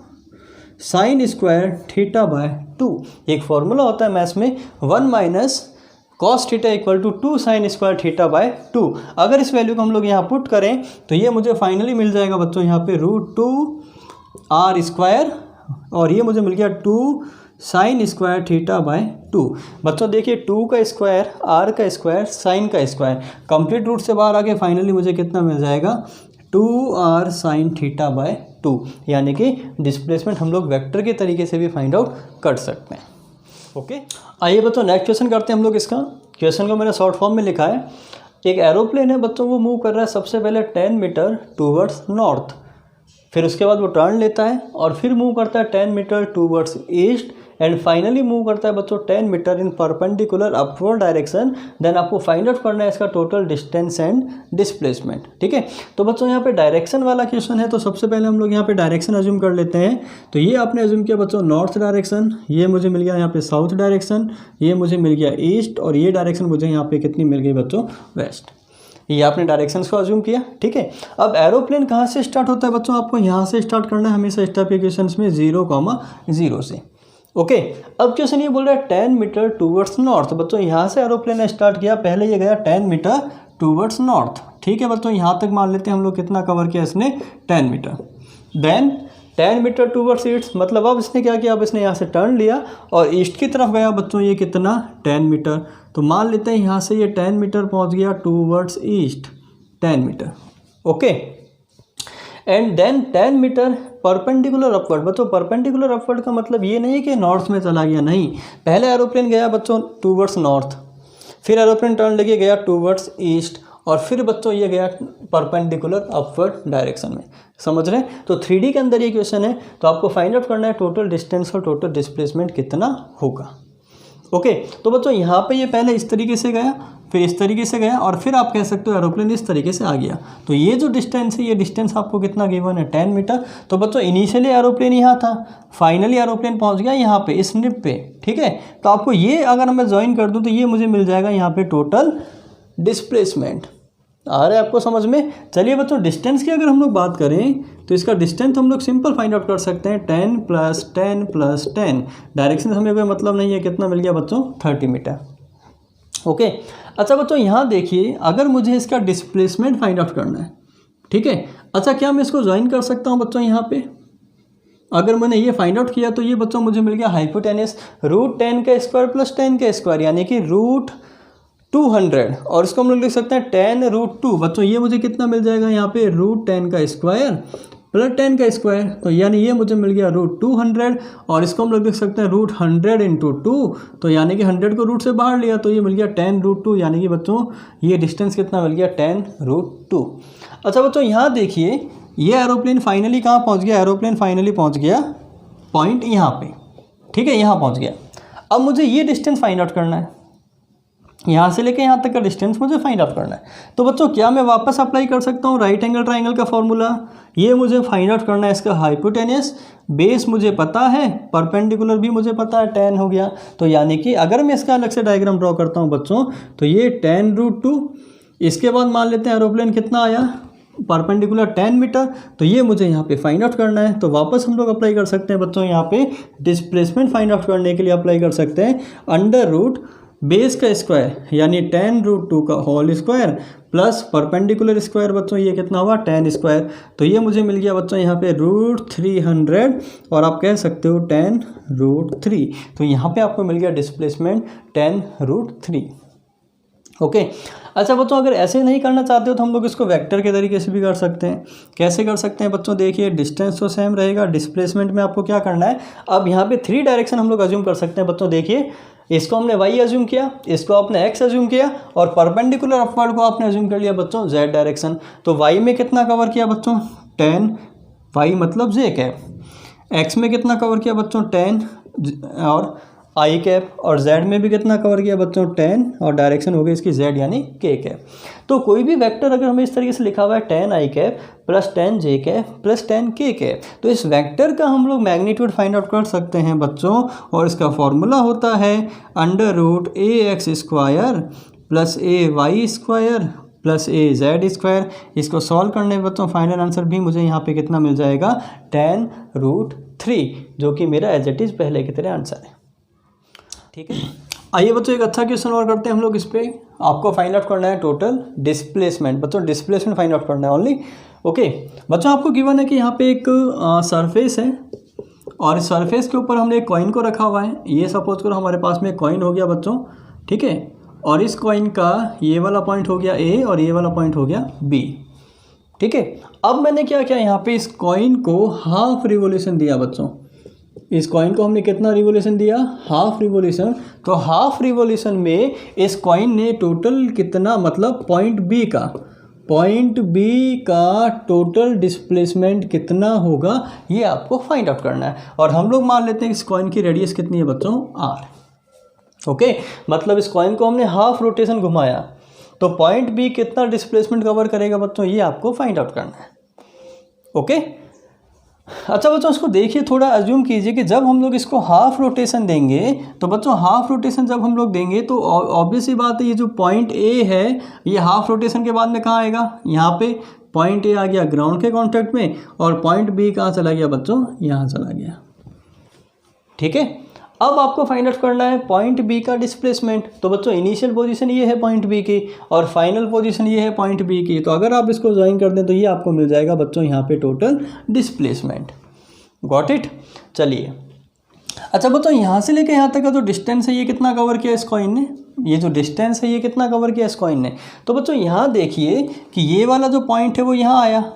साइन स्क्वायर थीटा बाय 2। एक फॉर्मूला होता है मैथ्स में 1 minus cos theta equal to 2 sine square theta by 2। अगर इस वैल्यू को हम लोग यहाँ पुट करें तो ये मुझे फाइनली मिल जाएगा बच्चों यहाँ पे रूट 2 आर स्क्वायर, और ये मुझे मिल गया 2 साइन स्क्वायर थीटा बाय 2। बच्चों देखिए 2 का स्क्वायर, आर का स्क्वायर, साइन का स्क्वायर, कंप्लीट रूट से बाहर आके फाइनली मुझे कितना मिल जाएगा 2r साइन थीटा बाय 2, यानी कि डिस्प्लेसमेंट हम लोग वेक्टर के तरीके से भी फाइंड आउट कर सकते हैं। ओके, आइए बच्चों नेक्स्ट क्वेश्चन करते हैं हम लोग। इसका क्वेश्चन को मैंने शॉर्ट फॉर्म में लिखा है। एक एरोप्लेन है बच्चों, वो मूव कर रहा है सबसे पहले 10 मीटर टूवर्ड्स नॉर्थ, फिर उसके बाद वो टर्न लेता है और फिर मूव करता है 10 meter towards east, and finally move करता है बच्चों 10 meter in perpendicular upward direction. Then आपको फाइंड आउट करना है इसका टोटल डिस्टेंस एंड डिस्प्लेसमेंट। ठीक है, तो बच्चों यहाँ पे डायरेक्शन वाला क्वेश्चन है, तो सबसे पहले हम लोग यहाँ पे डायरेक्शन अज्यूम कर लेते हैं। तो ये आपने अज्यूम किया बच्चों नॉर्थ डायरेक्शन, ये मुझे मिल गया यहाँ पे साउथ डायरेक्शन, ये मुझे मिल गया ईस्ट, और ये डायरेक्शन मुझे यहाँ पे कितनी मिल गई बच्चों वेस्ट। ये आपने डायरेक्शंस को अज्यूम किया। ठीक है, अब एरोप्लेन कहाँ से स्टार्ट होता है बच्चों, आपको यहाँ से स्टार्ट करना है हमेशा स्टेप इक्वेशंस में 0,0 से। ओके, अब क्वेश्चन ये बोल रहा है 10 मीटर टूवर्ड्स नॉर्थ। बच्चों यहाँ से एरोप्लेन ने स्टार्ट किया, पहले ये गया 10 मीटर टूवर्ड्स नॉर्थ। ठीक है बच्चों, यहाँ तक मान लेते हैं हम लोग कितना कवर किया इसने 10 meter. Then 10 meter towards east, मतलब अब इसने क्या किया, अब इसने यहाँ से टर्न लिया और ईस्ट की तरफ गया बच्चों, ये कितना 10 मीटर। तो मान लेते हैं यहाँ से ये 10 मीटर पहुँच गया towards east 10 meter. Okay, and then 10 meter perpendicular upward. बच्चों परपेंडिकुलर अपवर्ड का मतलब ये नहीं कि नॉर्थ में चला गया, नहीं, पहले एरोप्लेन गया बच्चों टूवर्ड्स नॉर्थ, फिर एरोप्लेन टर्न लेके गया टूवर्ड्स ईस्ट, और फिर बच्चों ये गया परपेंडिकुलर अपवर्ड डायरेक्शन में। समझ रहे हैं? तो 3D के अंदर ये क्वेश्चन है, तो आपको फाइंड आउट करना है टोटल डिस्टेंस और टोटल डिस्प्लेसमेंट कितना होगा। ओके, तो बच्चों यहाँ पे ये पहले इस तरीके से गया, फिर इस तरीके से गया, और फिर आप कह सकते हो एरोप्लेन इस तरीके से आ गया। तो ये जो डिस्टेंस है, ये डिस्टेंस आपको कितना गिवन है 10 मीटर। तो बच्चों इनिशियली एरोप्लेन यहाँ था, फाइनली एरोप्लेन पहुँच गया यहाँ पे इस निप पे। ठीक है, तो आपको ये अगर मैं ज्वाइन कर दूँ तो ये मुझे मिल जाएगा यहाँ पे टोटल डिस्प्लेसमेंट। आ रहा है आपको समझ में? चलिए बच्चों डिस्टेंस की अगर हम लोग बात करें तो इसका डिस्टेंस हम लोग सिंपल फाइंड आउट कर सकते हैं 10 + 10 + 10। डायरेक्शन हमें कोई मतलब नहीं है, कितना मिल गया बच्चों 30 मीटर। ओके, अच्छा बच्चों यहाँ देखिए, अगर मुझे इसका डिस्प्लेसमेंट फाइंड आउट करना है, ठीक है, अच्छा क्या मैं इसको ज्वाइन कर सकता हूँ बच्चों यहाँ पे? अगर मैंने ये फाइंड आउट किया तो ये बच्चों मुझे मिल गया हाइपोटेनस √10 का स्क्वायर + 10 का स्क्वायर, यानी कि √200, और इसको हम लोग लिख सकते हैं 10 √2। बच्चों ये मुझे कितना मिल जाएगा यहाँ पे √10 का स्क्वायर + 10 का स्क्वायर, तो यानी ये मुझे मिल गया √200, और इसको हम लोग लिख सकते हैं √100 × 2, तो यानी कि 100 को रूट से बाहर लिया तो ये मिल गया 10 √2, यानी कि बच्चों ये डिस्टेंस कितना मिल गया 10 √2। अच्छा बच्चों यहाँ देखिए, ये एरोप्लेन फाइनली कहाँ पहुँच गया? एरोप्लेन फाइनली पहुँच गया पॉइंट यहाँ पे। ठीक है, यहाँ पहुँच गया। अब मुझे ये डिस्टेंस फाइंड आउट करना है, यहाँ से लेके यहाँ तक का डिस्टेंस मुझे फाइंड आउट करना है। तो बच्चों क्या मैं वापस अप्लाई कर सकता हूँ राइट एंगल ट्राइंगल का फॉर्मूला? ये मुझे फाइंड आउट करना है इसका हाइपोटेनस, बेस मुझे पता है, परपेंडिकुलर भी मुझे पता है 10 हो गया। तो यानी कि अगर मैं इसका अलग से डायग्राम ड्रॉ करता हूँ बच्चों, तो ये 10 √2, इसके बाद मान लेते हैं एरोप्लेन कितना आया परपेंडिकुलर 10 मीटर, तो ये मुझे यहाँ पे फाइंड आउट करना है। तो वापस हम लोग अप्लाई कर सकते हैं बच्चों, यहाँ पे डिस्प्लेसमेंट फाइंड आउट करने के लिए अप्लाई कर सकते हैं अंडर रूट बेस का स्क्वायर यानी 10 √2 का whole square plus perpendicular square. बच्चों ये कितना हुआ 10 स्क्वायर, तो ये मुझे मिल गया बच्चों यहाँ पे √300, और आप कह सकते हो 10 √3। तो यहाँ पे आपको मिल गया डिस्प्लेसमेंट 10 √3। ओके, अच्छा बच्चों अगर ऐसे नहीं करना चाहते हो तो हम लोग इसको वेक्टर के तरीके से भी कर सकते हैं। कैसे कर सकते हैं बच्चों? देखिए डिस्टेंस तो सेम रहेगा, डिस्प्लेसमेंट में आपको क्या करना है, अब यहाँ पे 3 डायरेक्शन हम लोग अज्यूम कर सकते हैं बच्चों। देखिए इसको हमने y एज्यूम किया, इसको आपने x एज्यूम किया और परपेंडिकुलर अपवर्ड को आपने एज्यूम कर लिया बच्चों z डायरेक्शन। तो y में कितना कवर किया बच्चों 10, y मतलब j कैप, x में कितना कवर किया बच्चों 10 और आई कैप, और z में भी कितना कवर किया बच्चों 10 और डायरेक्शन हो गई इसकी z यानी k कैप। तो कोई भी वेक्टर अगर हमें इस तरीके से लिखा हुआ है 10 आई कैप प्लस 10 जे कैप प्लस 10 के कैप, तो इस वेक्टर का हम लोग मैग्नीट्यूड फाइंड आउट कर सकते हैं बच्चों, और इसका फॉर्मूला होता है √ax² plus ay² plus az²। इसको सॉल्व करने में बच्चों फाइनल आंसर भी मुझे यहाँ पे कितना मिल जाएगा 10√3, जो कि मेरा एज इट इज़ पहले की तरह आंसर है। ठीक है, आइए बच्चों एक अच्छा क्वेश्चन और करते हैं हम लोग। इस पर आपको फाइंड आउट करना है टोटल डिस्प्लेसमेंट, बच्चों डिस्प्लेसमेंट फाइंड आउट करना है ओनली। ओके बच्चों, आपको गिवन है कि यहाँ पे एक सरफेस है और इस सरफेस के ऊपर हमने एक कॉइन को रखा हुआ है। ये सपोज करो हमारे पास में कॉइन हो गया बच्चों, ठीक है, और इस कॉइन का ये वाला पॉइंट हो गया A और ये वाला पॉइंट हो गया B। ठीक है, अब मैंने क्या किया यहाँ पे इस कॉइन को हाफ रिवोल्यूशन दिया बच्चों। इस कॉइन को हमने कितना रिवोल्यूशन दिया, हाफ रिवोल्यूशन। तो हाफ रिवोल्यूशन में इस कॉइन ने टोटल कितना, मतलब पॉइंट बी का टोटल डिस्प्लेसमेंट कितना होगा ये आपको फाइंड आउट करना है। और हम लोग मान लेते हैं इस कॉइन की रेडियस कितनी है बच्चों r। ओके, मतलब इस कॉइन को हमने हाफ रोटेशन घुमाया तो पॉइंट बी कितना डिस्प्लेसमेंट कवर करेगा बच्चों, ये आपको फाइंड आउट करना है। ओके, अच्छा बच्चों इसको देखिए, थोड़ा अज्यूम कीजिए कि जब हम लोग इसको हाफ रोटेशन देंगे तो बच्चों हाफ रोटेशन जब हम लोग देंगे तो ऑब्वियस सी बात है ये जो पॉइंट ए है ये हाफ रोटेशन के बाद में कहाँ आएगा, यहाँ पे पॉइंट ए आ गया ग्राउंड के कॉन्टैक्ट में और पॉइंट बी कहाँ चला गया बच्चों, यहाँ चला गया। ठीक है, अब आपको फाइंड आउट करना है पॉइंट बी का डिस्प्लेसमेंट। तो बच्चों इनिशियल पोजीशन ये है पॉइंट बी की और फाइनल पोजीशन ये है पॉइंट बी की। तो अगर आप इसको ज्वाइन कर दें तो ये आपको मिल जाएगा बच्चों यहाँ पे टोटल डिस्प्लेसमेंट। Got it. चलिए, अच्छा बच्चों यहाँ से लेकर यहाँ तक का जो डिस्टेंस है ये कितना कवर किया इस कॉइन ने, ये जो डिस्टेंस है ये कितना कवर किया इस कॉइन ने। तो बच्चों यहाँ देखिए कि ये वाला जो पॉइंट है वो यहाँ आया,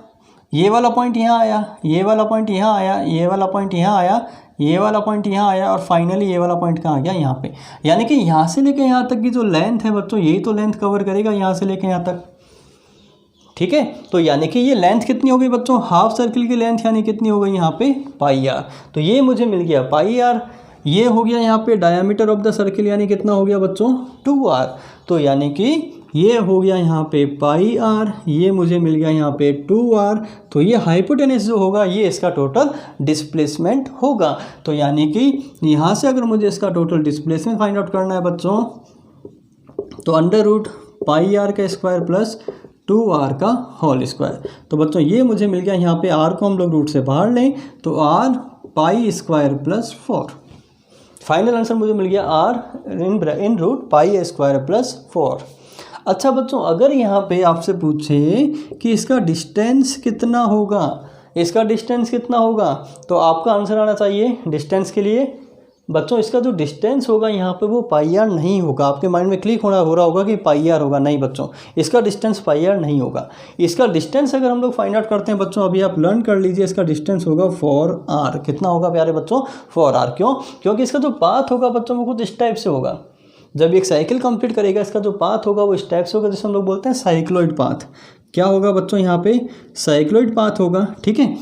ये वाला पॉइंट यहाँ आया, ये वाला पॉइंट यहाँ आया, ये वाला पॉइंट यहाँ आया, ये वाला पॉइंट यहाँ आया और फाइनली ये वाला पॉइंट कहाँ आ गया, यहाँ पे। यानी कि यहाँ से लेकर यहाँ तक की जो लेंथ है बच्चों यही तो लेंथ कवर करेगा यहाँ से लेकर यहाँ तक। ठीक है, तो यानी कि ये लेंथ कितनी हो गई बच्चों, हाफ सर्किल की लेंथ यानी कितनी हो गई यहाँ पे पाई आर। तो ये मुझे मिल गया पाई आर। ये हो गया यहाँ पे डायमीटर ऑफ द सर्किल यानी कितना हो गया बच्चों 2r। तो यानी कि ये हो गया यहाँ पे पाई आर, ये मुझे मिल गया यहाँ पे 2r। तो ये हाइपोटेनस जो होगा ये इसका टोटल डिस्प्लेसमेंट होगा। तो यानी कि यहाँ से अगर मुझे इसका टोटल डिस्प्लेसमेंट फाइंड आउट करना है बच्चों तो √πr² प्लस 2r का होल स्क्वायर। तो बच्चों ये मुझे मिल गया, यहाँ पे r को हम लोग रूट से बाहर लें तो r π² प्लस 4। फाइनल आंसर मुझे मिल गया r इन रूट π² प्लस 4। अच्छा बच्चों, अगर यहाँ पे आपसे पूछे कि इसका डिस्टेंस कितना होगा, इसका डिस्टेंस कितना होगा, तो आपका आंसर आना चाहिए डिस्टेंस के लिए बच्चों इसका जो डिस्टेंस होगा यहाँ पे वो पाई आर नहीं होगा। आपके माइंड में क्लिक हो रहा होगा कि पाई आर होगा, नहीं बच्चों इसका डिस्टेंस पाई आर नहीं होगा। इसका डिस्टेंस अगर हम लोग फाइंड आउट करते हैं बच्चों, अभी आप लर्न कर लीजिए, इसका डिस्टेंस होगा 4r। कितना होगा प्यारे बच्चों 4r। क्यों? क्योंकि इसका जो पाथ होगा बच्चों वो कुछ इस टाइप से होगा। जब एक साइकिल कंप्लीट करेगा इसका जो पाथ होगा वो इस टाइप से होगा, जैसे हम लोग बोलते हैं साइक्लॉइड पाथ। क्या होगा बच्चों यहाँ पे साइक्लॉइड पाथ होगा। ठीक है,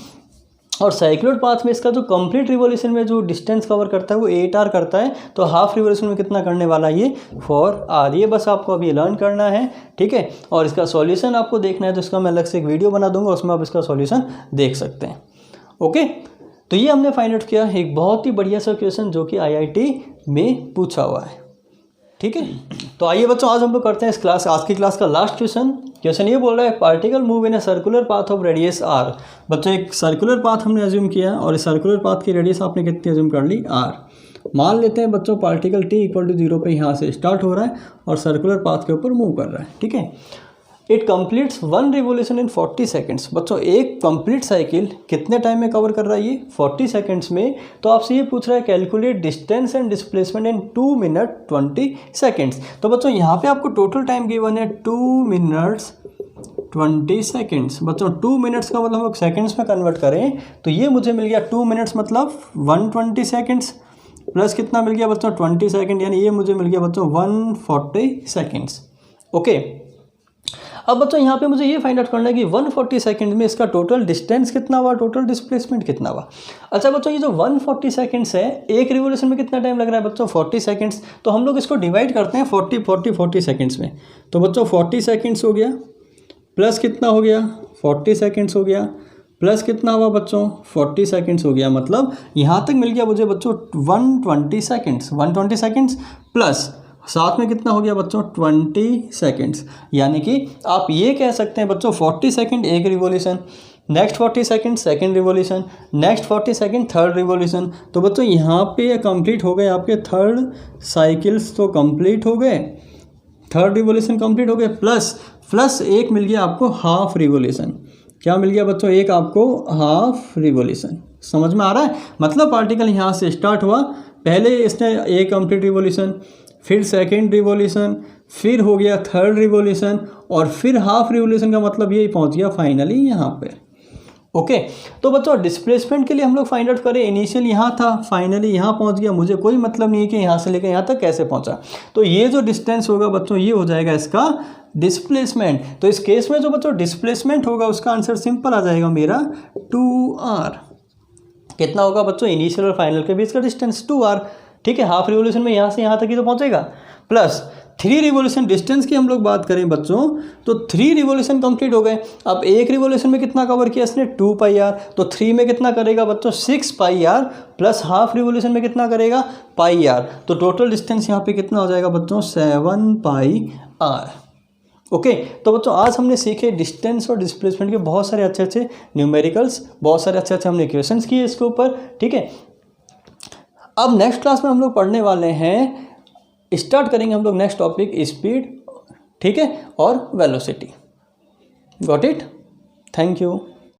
और साइक्लॉइड पाथ में इसका जो कंप्लीट रिवॉल्यूशन में जो डिस्टेंस कवर करता है वो 8r करता है। तो हाफ रिवॉल्यूशन में कितना करने वाला है ये 4r। ये बस आपको अभी लर्न करना है। ठीक है, और इसका सॉल्यूशन आपको देखना है तो इसका मैं अलग से एक वीडियो बना दूंगा, उसमें आप इसका सॉल्यूशन देख सकते हैं। ओके, तो ये हमने फाइंड आउट किया एक बहुत ही बढ़िया सा क्वेश्चन जो कि IIT में पूछा हुआ है। ठीक है, तो आइए बच्चों आज हम लोग करते हैं आज की क्लास का लास्ट क्वेश्चन ये बोल रहा है particle move in a circular path of radius r। बच्चों एक सर्कुलर पाथ हमने एज्यूम किया और इस सर्कुलर पाथ की रेडियस आपने कितनी एज्यूम कर ली r। मान लेते हैं बच्चों पार्टिकल t = 0 पे यहाँ से स्टार्ट हो रहा है और सर्कुलर पाथ के ऊपर मूव कर रहा है। ठीक है, it completes 1 revolution in 40 seconds. बच्चों एक कंप्लीट साइकिल कितने टाइम में कवर कर रहा है ये 40 सेकेंड्स में। तो आपसे ये पूछ रहा है calculate distance and displacement in 2 minute 20 seconds. तो बच्चों यहाँ पे आपको टोटल टाइम गिवन है 2 मिनट्स 20 सेकेंड्स। बच्चों 2 मिनट्स का मतलब हम लोग सेकेंड्स में कन्वर्ट करें तो ये मुझे मिल गया 2 मिनट्स मतलब 120 सेकेंड्स। प्लस कितना मिल गया बच्चों 20 सेकेंड, यानी ये मुझे मिल गया बच्चों 140 सेकेंड्स। ओके, अब बच्चों यहाँ पे मुझे ये फाइंड आउट करना है कि 140 सेकंड में इसका टोटल डिस्टेंस कितना हुआ, टोटल डिस्प्लेसमेंट कितना हुआ। अच्छा बच्चों, ये जो 140 सेकंड्स है, एक रिवोल्यूशन में कितना टाइम लग रहा है बच्चों 40 सेकंड्स, तो हम लोग इसको डिवाइड करते हैं 40 सेकंड्स में। तो बच्चों 40 सेकंड्स हो गया, प्लस कितना हो गया 40 सेकंड्स हो गया, प्लस कितना हुआ बच्चों 40 सेकंड्स हो गया, मतलब यहाँ तक मिल गया मुझे बच्चों 120 सेकंड्स। 120 सेकंड्स प्लस साथ में कितना हो गया बच्चों 20 सेकंड्स, यानी कि आप ये कह सकते हैं बच्चों 40 सेकंड एक revolution, next 40 second second revolution, next 40 second third revolution. तो बच्चों यहाँ पे कंप्लीट हो गए आपके थर्ड साइकिल्स, तो कंप्लीट हो गए, थर्ड रिवॉल्यूशन कंप्लीट हो गए, प्लस एक मिल गया आपको हाफ रिवॉल्यूशन। क्या मिल गया बच्चों, एक आपको हाफ रिवॉल्यूशन। समझ में आ रहा है, मतलब पार्टिकल यहाँ से स्टार्ट हुआ, पहले इसने एक कंप्लीट रिवॉल्यूशन, फिर सेकेंड रिवॉल्यूशन, फिर हो गया थर्ड रिवॉल्यूशन, और फिर हाफ रिवॉल्यूशन का मतलब यही पहुंच गया फाइनली यहाँ पे। ओके, तो बच्चों डिस्प्लेसमेंट के लिए हम लोग फाइंड आउट करें, इनिशियल यहाँ था, फाइनली यहाँ पहुँच गया, मुझे कोई मतलब नहीं है कि यहाँ से लेकर यहाँ तक कैसे पहुँचा। तो ये जो डिस्टेंस होगा बच्चों, ये हो जाएगा इसका डिस्प्लेसमेंट। तो इस केस में जो बच्चों डिस्प्लेसमेंट होगा उसका आंसर सिंपल आ जाएगा मेरा 2r। कितना होगा बच्चों, इनिशियल और फाइनल के बीच का डिस्टेंस 2r। ठीक है, हाफ रिवॉल्यूशन में यहाँ से यहाँ तक ही तो पहुँचेगा, प्लस 3 रिवॉल्यूशन डिस्टेंस की हम लोग बात करें बच्चों, तो 3 रिवॉल्यूशन कंप्लीट हो गए। अब एक रिवॉल्यूशन में कितना कवर किया इसने 2 पाई आर, तो 3 में कितना करेगा बच्चों 6 पाई आर, प्लस हाफ रिवॉल्यूशन में कितना करेगा पाई आर, तो टोटल डिस्टेंस यहाँ पे कितना हो जाएगा बच्चों 7 पाई आर। ओके, तो बच्चों आज हमने सीखे डिस्टेंस और डिस्प्लेसमेंट के बहुत सारे अच्छे अच्छे न्यूमेरिकल्स, बहुत सारे अच्छे अच्छे हमने इक्वेशंस किए इसके ऊपर। ठीक है, अब नेक्स्ट क्लास में हम लोग पढ़ने वाले हैं, स्टार्ट करेंगे हम लोग नेक्स्ट टॉपिक स्पीड, ठीक है, और velocity. Got it, thank you.